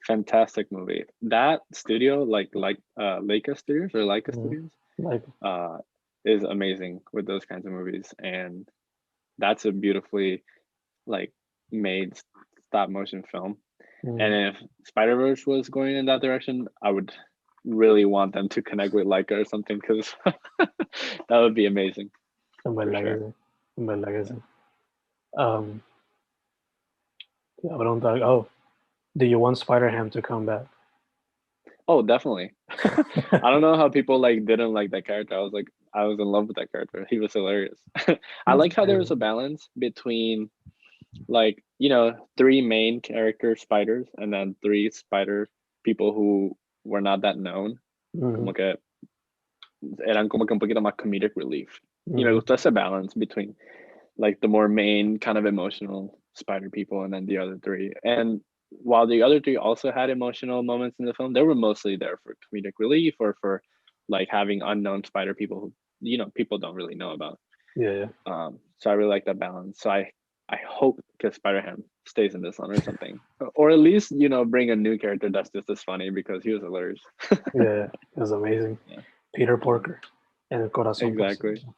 Fantastic movie. That studio, like Leica Studios or Leica
Mm,
Studios,
like,
uh, is amazing with those kinds of movies, and that's a beautifully like made stop motion film. And
mm,
if Spider Verse was going in that direction, I would really want them to connect with Leica or something because that would be amazing
en
for
verdad que
sure.
sí. En verdad que sí. Um, te iba a preguntar, oh, do you want Spider-Ham to come back?
Oh, definitely. I don't know how people like didn't like that character. I was in love with that character. He was hilarious. I
He's
like how there was a
amazing.
balance between like, you know, 3 main character spiders and then 3 spider people who were not that known.
Mhm,
Como que eran como que un poquito más comedic relief. You know,
mhm,
just a balance between like the more main kind of emotional spider people and then the other 3. And while the other 3 also had emotional moments in the film, they were mostly there for comedic relief or for like having unknown spider people who, you know, people don't really know about.
yeah,
So I really like that balance. So I hope that Spider-Ham stays in this one or something, or at least you know bring a new character that's just as funny because he was hilarious.
yeah. It was amazing.
Yeah,
Peter
mhm,
Porker and El Corazón
exactly.
Porcino.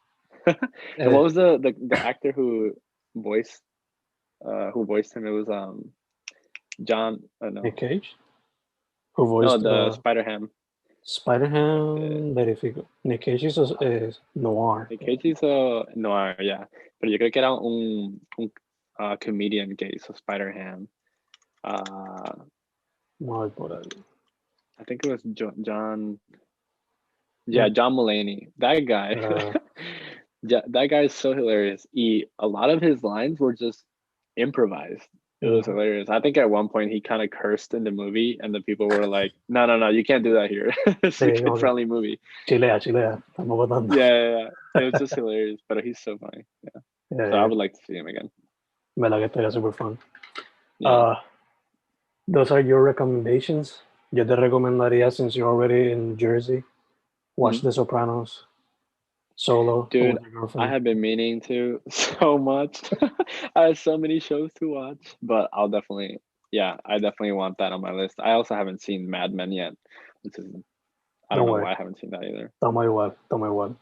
And what
Eh,
was the actor voiced who voiced him? It was John.
Nick
No,
Cage, who
no,
voiced
the Spider-Ham. Uh,
Spider-Ham, verifico. Nick Cage is Noir.
Nick Cage hizo Noir, yeah, pero yo creo que era un comedian que hizo Spider-Ham. Uh,
Noir por ahí.
I think it was John. Yeah,
But,
John Mulaney. That guy.
uh,
Yeah, that guy is so hilarious. A lot of his lines were just improvised. It was
mhm.
hilarious. I think at one point he kind of cursed in the movie, and the people were like, "No, no, no, you can't do that here. It's a
Sí, como que
kid-friendly movie."
chilea, tampoco tanto.
Yeah. It was just hilarious. But he's so funny. Yeah. So I
Yeah,
would like to see him again.
verdad que estaría super fun.
Yeah.
Uh, those are your recommendations. Yo te recomendaría, since you're already in Jersey, watch
Mhm.
The Sopranos solo or
Dude,
with your
I
girlfriend.
have been meaning to so much. I have so many shows to watch, but I definitely want that on my list. I also haven't seen Mad Men yet, which is, I don't
Don't
know
worry,
why I haven't seen that either.
estamos igual.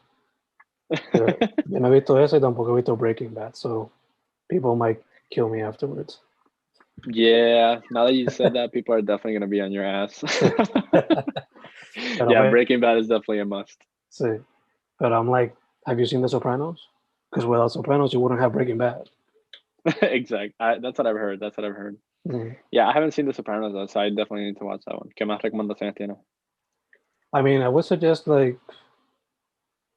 Yo no he visto eso y tampoco he visto Breaking Bad, so people might kill me afterwards.
Yeah, now that you said that, people are definitely gonna be on your ass.
Sí. Pero
Yeah,
pues,
Breaking Bad is definitely a must.
sí. But I'm like, have you seen The Sopranos? Because without Sopranos, you wouldn't have Breaking Bad.
Exactly. That's what I've heard. That's what I've heard.
Mm.
Yeah, I haven't seen The Sopranos though, so I definitely need to watch that one. ¿Qué más recomendaciones tiene?
I mean, I would suggest like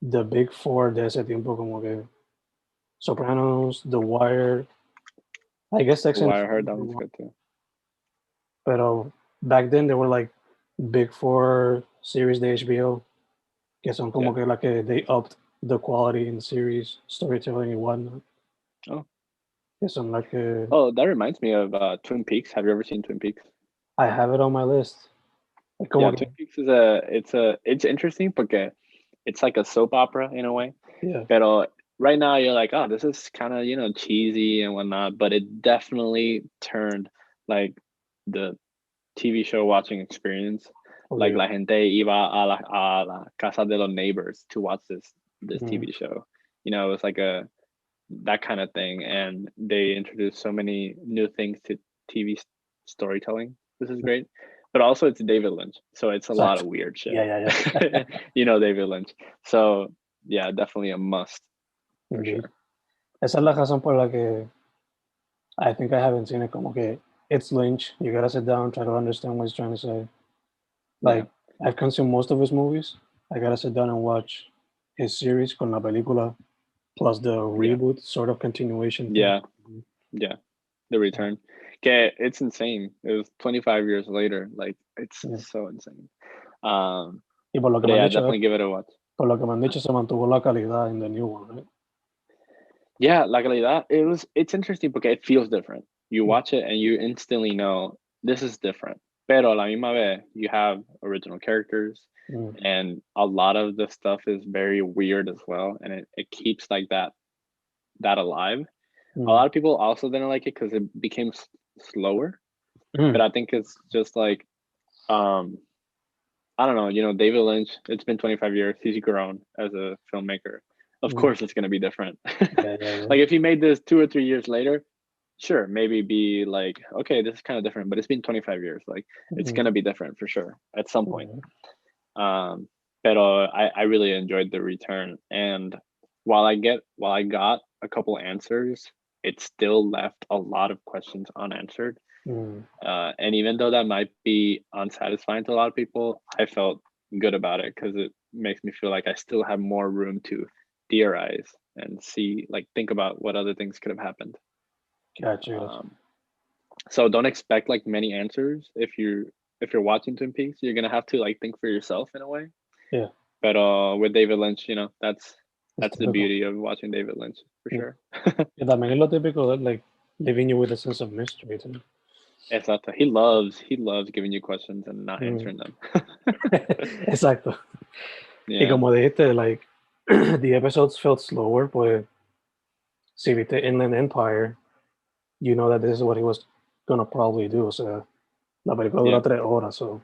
the big four de ese tiempo, como que Sopranos, The Wire, I guess
The
Sex and the
Wire, I heard
City,
that one's good too.
pero back then they were like big four series de HBO, que son como
Yeah.
que like they upped the quality in series storytelling and whatnot.
Oh.
Yes, I'm like,
Oh, that reminds me of Twin Peaks. Have you ever seen Twin Peaks?
I have it on my list. Like, como
Yeah,
que,
Twin Peaks is it's interesting porque it's like a soap opera in a way.
yeah.
But right now you're like, oh, this is kind of, cheesy and whatnot, but it definitely turned like the TV show watching experience. Like
Okay.
la gente iba a la casa de los neighbors to watch this
Mm,
TV show. It was like that kind of thing, and they introduced so many new things to TV storytelling. This is great, but also it's David Lynch, so it's a lot
exacto.
of weird
Yeah,
shit.
yeah, yeah.
David Lynch. So yeah, definitely a must for
Indeed.
sure.
Esa es la razón por la que I think I haven't seen it. Como que it's Lynch. You gotta sit down, try to understand what he's trying to say.
Yeah,
Like, I've consumed most of his movies. I gotta sit down and watch his series con la película plus the
yeah,
reboot sort of continuation thing.
yeah, yeah. The Return. Okay, it's insane. It was 25 years later. Like it's
Yeah.
so insane. Um,
Y por lo que
but
me han
yeah,
dicho,
definitely give it a watch.
por lo que me han dicho, se mantuvo la calidad in the new one, right?
Yeah, like that. It's interesting because it feels different. You
Mm,
watch it and you instantly know this is different. Pero a la misma vez, you have original characters,
mm,
and a lot of the stuff is very weird as well, and it keeps like that alive. A
mm,
lot of people also didn't like it because it became slower, but
mm,
I think it's just like um I don't know, David Lynch, it's been 25 years. He's grown as a filmmaker. Of
mm.
course, it's going to be different.
Yeah, yeah, yeah.
Like, if he made this 2 or 3 years later, sure, maybe be like, okay, this is kind of different, but it's been 25 years. Like, it's going
Mm,
to be different for sure at some point.
yeah.
But I really enjoyed the return. And while I got a couple answers, it still left a lot of questions unanswered.
Mm,
And even though that might be unsatisfying to a lot of people, I felt good about it because it makes me feel like I still have more room to theorize and see, like, think about what other things could have happened.
gotcha, gotcha.
Um, so don't expect like many answers if you're watching Twin Peaks. You're gonna have to like think for yourself in a way.
Yeah,
But with David Lynch, that's
it's
that's the
typical.
beauty of watching David Lynch for
Mm.
sure.
Yeah, también es lo típico, like, leaving you with a sense of mystery, too.
Exacto. He loves giving you questions and not
Mm.
answering them.
Exacto. Y
Yeah.
como dijiste, like, the episodes felt slower, pues, si viste Inland Empire, you know that this is what he was gonna probably do. O sea, la película dura
Yeah.
3 horas, so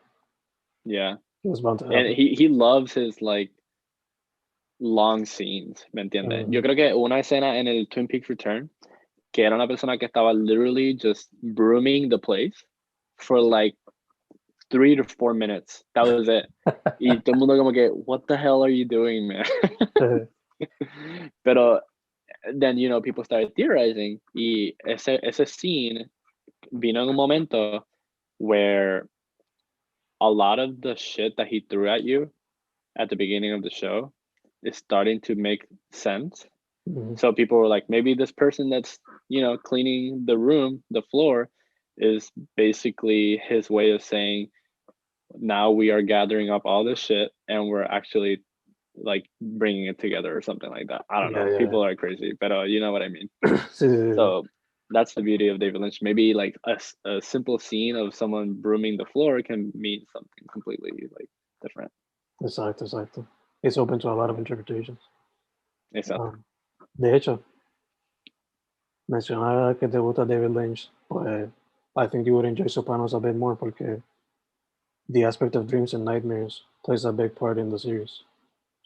Yeah.
it was bound to
And
happen.
he loves his like long scenes, ¿me entiendes? Yo
Mhm.
creo que una escena en el Twin Peaks Return, que era una persona que estaba literally just brooming the place for like 3 to 4 minutes. That was it. Y todo el mundo como que, what the hell are you doing, man? Pero then, people started theorizing y ese scene vino en un momento where a lot of the shit that he threw at you at the beginning of the show is starting to make sense.
Mhm.
So people were like, maybe this person that's, cleaning the room, the floor, is basically his way of saying, now we are gathering up all this shit and we're actually like bringing it together or something like that. I don't
Yeah,
know.
yeah,
People are crazy, but you know what I mean.
yeah. Sí, sí, sí, sí.
So that's the beauty of David Lynch. Maybe like a simple scene of someone brooming the floor can mean something completely like different.
Exacto, exacto. It's open to a lot of interpretations.
Exacto.
De hecho, mencionar que te gusta David Lynch, pues I think you would enjoy Sopranos a bit more porque the aspect of dreams and nightmares plays a big part in the series.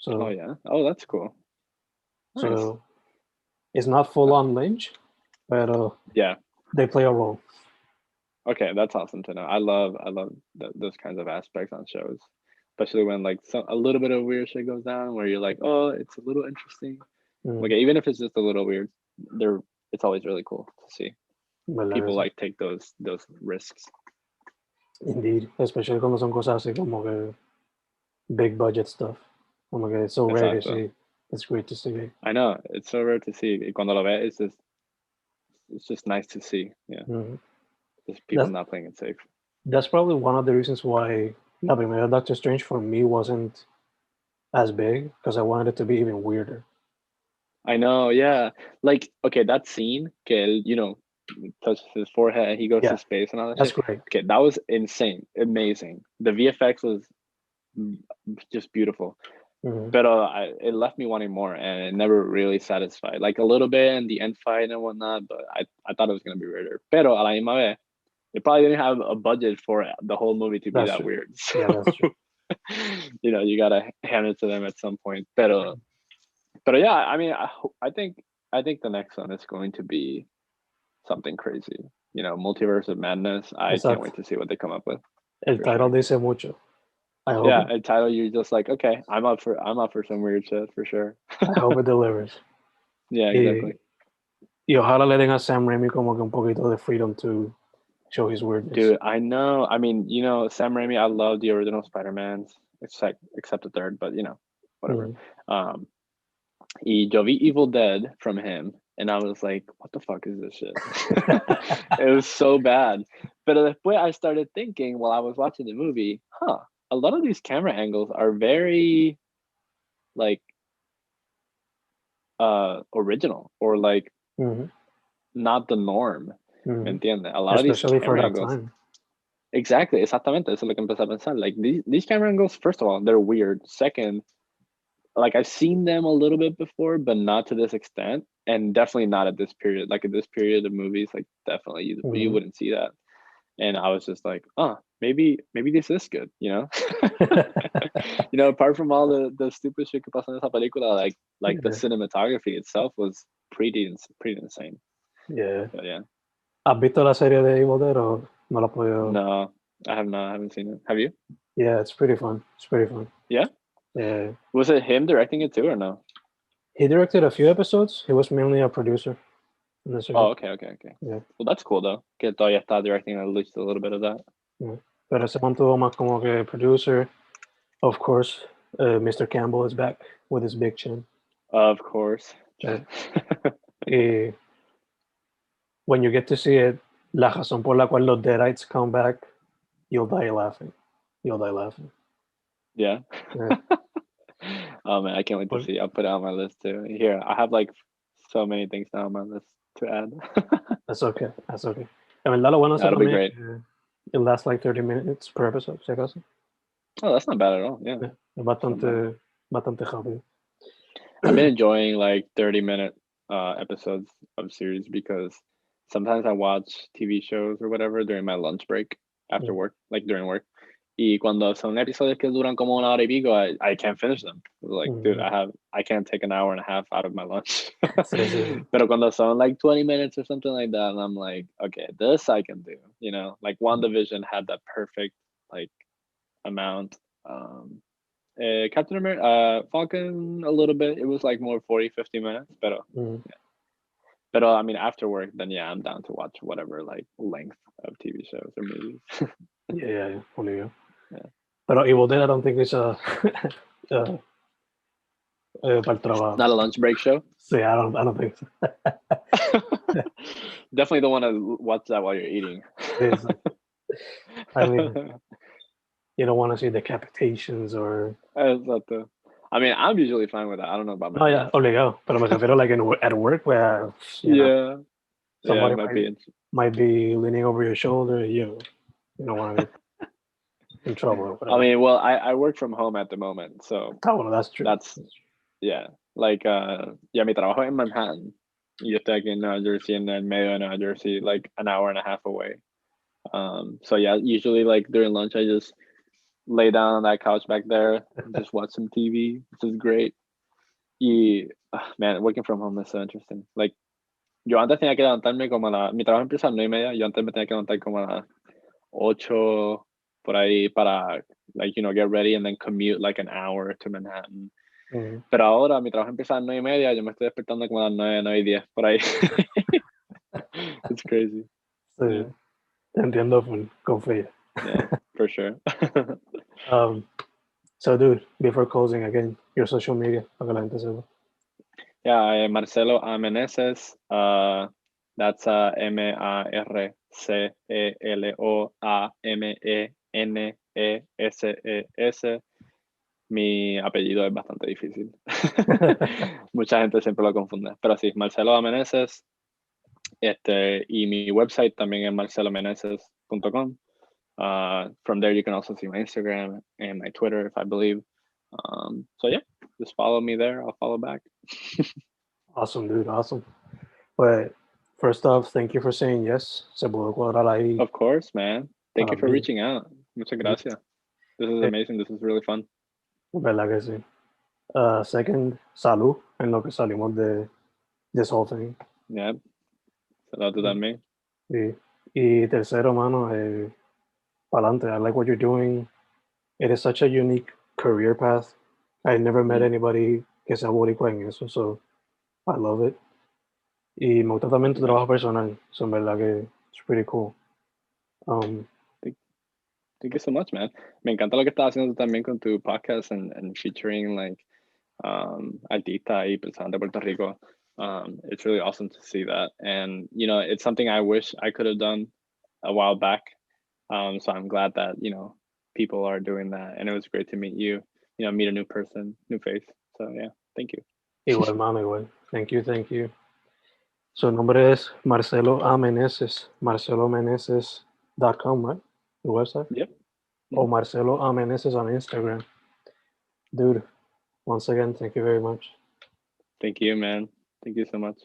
Oh
So,
yeah. Oh, that's cool. Nice.
so it's not full on Lynch, but
Yeah.
they play a role.
Okay, that's awesome to know. I love those kinds of aspects on shows, especially when like a little bit of weird shit goes down, where you're like, oh, it's a little interesting.
Mm,
Okay, even if it's just a little weird, they're it's always really cool to see
¿verdad que
people
sí?
like take those risks.
Indeed, especially cuando son cosas así como que big budget stuff. Como que it's so rare to
Exacto.
see. It's great to see.
I know it's so rare to see. Y cuando lo ves, it's just nice to see. Yeah,
Mhm.
just people
That's
not playing it safe.
that's probably one of the reasons why La Primera Doctor Strange for me wasn't as big because I wanted it to be even weirder.
I know, yeah. Like, okay, that scene, que él, touches his forehead and he goes to
Yeah,
space and all that
that's
shit.
great.
Okay, that was insane, amazing. The VFX was just beautiful.
Mhm.
But it left me wanting more, and it never really satisfied. Like a little bit in the end fight and whatnot, but I thought it was gonna be weirder. Pero a la misma vez, they probably didn't have a budget for the whole movie to be
That's
that
true.
weird.
Yeah,
So
that's true.
you gotta hand it to them at some point. But yeah, I mean, I think the next one is going to be something crazy. Multiverse of Madness. I can't
Exacto.
wait to see what they come up with
El
for
title
sure.
dice mucho.
Yeah, a title you're just like, okay, I'm up for some weird shit for sure.
I hope it delivers.
Yeah,
Y,
exactly.
y ojalá le den a Sam Raimi como que un poquito de freedom to show his weirdness.
Dude, I know. I mean, Sam Raimi, I love the original Spider-Mans, except the third, but whatever.
Mhm.
Um, yo vi Evil Dead from him, and I was like, what the fuck is this shit? It was so bad. But después I started thinking while I was watching the movie, a lot of these camera angles are very like original or like
Mhm.
not the norm. ¿Me
Mhm.
entiendes? A lot of these
Especially for
camera
that
angles.
time.
Exactly, exactamente. Eso es lo que empecé a pensar. Like these camera angles, first of all, they're weird. Second, like I've seen them a little bit before, but not to this extent, and definitely not at this period. Like at this period of movies, like definitely you
Mhm.
wouldn't see that. And I was just like, maybe this is good, apart from all the stupid shit que pasó en esa película, like the
Yeah.
cinematography itself was pretty insane.
Yeah.
But yeah,
¿Has visto la serie de Evil Dead o no la has podido?
no, I have not, I haven't seen it. Have you?
Yeah, it's pretty fun. It's pretty fun.
Yeah,
Yeah.
was it him directing it too or no?
He directed a few episodes. He was mainly a producer in the
Oh,
series.
okay.
Yeah.
Well, that's cool though. Que todavía está directing at least a little bit of that.
Yeah. Pero se mantuvo más como que producer. Of course, Mr. Campbell is back with his big chin.
Of course.
Yeah. Y when you get to see it, la razón por la cual los Deadites come back, you'll die laughing. You'll die laughing.
Yeah.
Yeah.
Oh man, I can't wait to
But
see. I'll put it on my list too. Here, I have like so many things now on my list to add.
that's okay. That's okay. En verdad, lo bueno de eso
That'll be
también es
great.
que it lasts like 30 minutes per episode, si acaso.
Oh, that's not bad at all. Yeah,
Yeah. Es
that's not bad.
bastante rápido.
I've been enjoying like 30-minute episodes of series because sometimes I watch TV shows or whatever during my lunch break after
Mm.
work, like during work. Y cuando son episodios que duran como una hora y pico, I can't finish them. Like, dude,
Mm.
I can't take an hour and a half out of my lunch.
Sí, sí.
Pero cuando son like 20 minutes or something like that, and I'm like, okay, this I can do. Like WandaVision had that perfect like amount. Captain America, Falcon a little bit. It was like more 40, 50 minutes.
Mm.
But I mean, after work, then yeah, I'm down to watch whatever like length of TV shows or movies.
Yeah. Only you.
Yeah.
Pero Evil Dead, I don't think it's uh, para el trabajo.
Not a lunch break show.
Sí, I don't think so.
Definitely don't want to watch that while you're eating.
I mean, you don't want to see decapitations or.
I mean, I'm usually fine with that. I don't know about my
No, yeah,
wife.
obligado. Pero me refiero like at work where,
Yeah,
somebody
it might be.
might be leaning over your shoulder. You don't want to get in trouble or
I
whatever.
mean, well, I work from home at the moment, so
Oh, well, that's true.
that's yeah. Like, yeah, mi trabajo en Manhattan. Y yo estoy aquí en Nueva Jersey, en el medio de Nueva Jersey, like an hour and a half away. So yeah, usually like during lunch, I just lay down on that couch back there and just watch some TV, which is great. Y, man, working from home is so interesting. Like, yo antes tenía que levantarme como mi trabajo empieza a las 9:30, yo antes me tenía que levantar como a las 8 por ahí para, like, get ready and then commute like an hour to Manhattan.
Mm.
Pero ahora mi trabajo empieza a las 9:30, yo me estoy despertando como a las 9:10 por ahí. It's crazy.
Sí,
Yeah.
te entiendo con fe.
Yeah, for sure.
So, dude, before closing again, your social media, para que la gente sepa.
Yeah, Marcelo Meneses. That's MarceloAmeneses. Mi apellido es bastante difícil. Mucha gente siempre lo confunde. Pero sí, Marcelo A. Meneses. Y mi website también es marcelomeneses.com. From there, you can also see my Instagram and my Twitter, if I believe. So yeah, just follow me there. I'll follow back.
Awesome, dude. Awesome. But first off, thank you for saying yes. Se pudo cuadrar ahí
Of course, man. Thank
para
you for
mí.
reaching out. Muchas
Sí,
gracias. This is
eh,
amazing. This is really fun.
verdad que sí. Second, salud en lo que salimos de this whole thing.
Yeah. Saludos también.
Sí. Y tercero, mano, pa'lante. I like what you're doing. It is such a unique career path. I never met anybody que sea boricua en eso, so I love it. Y me gusta también
Thank
tu
you, man.
trabajo personal. So, en verdad que it's pretty cool. Um,
Thank, thank you so much, man. Me encanta lo que estás haciendo también con tu podcast and featuring like artistas y personas de Puerto Rico. It's really awesome to see that. And, you know, it's something I wish I could have done a while back. So I'm glad that, you know, people are doing that. And it was great to meet you, you know, meet a new person, new face. So yeah, thank you.
igual, mano, igual. Thank you, thank you. Su nombre es Marcelo A. Meneses. MarceloMeneses.com, right? The website?
Yep.
Or Marcelo A. Meneses on Instagram. Dude, once again, thank you very much.
Thank you, man. Thank you so much.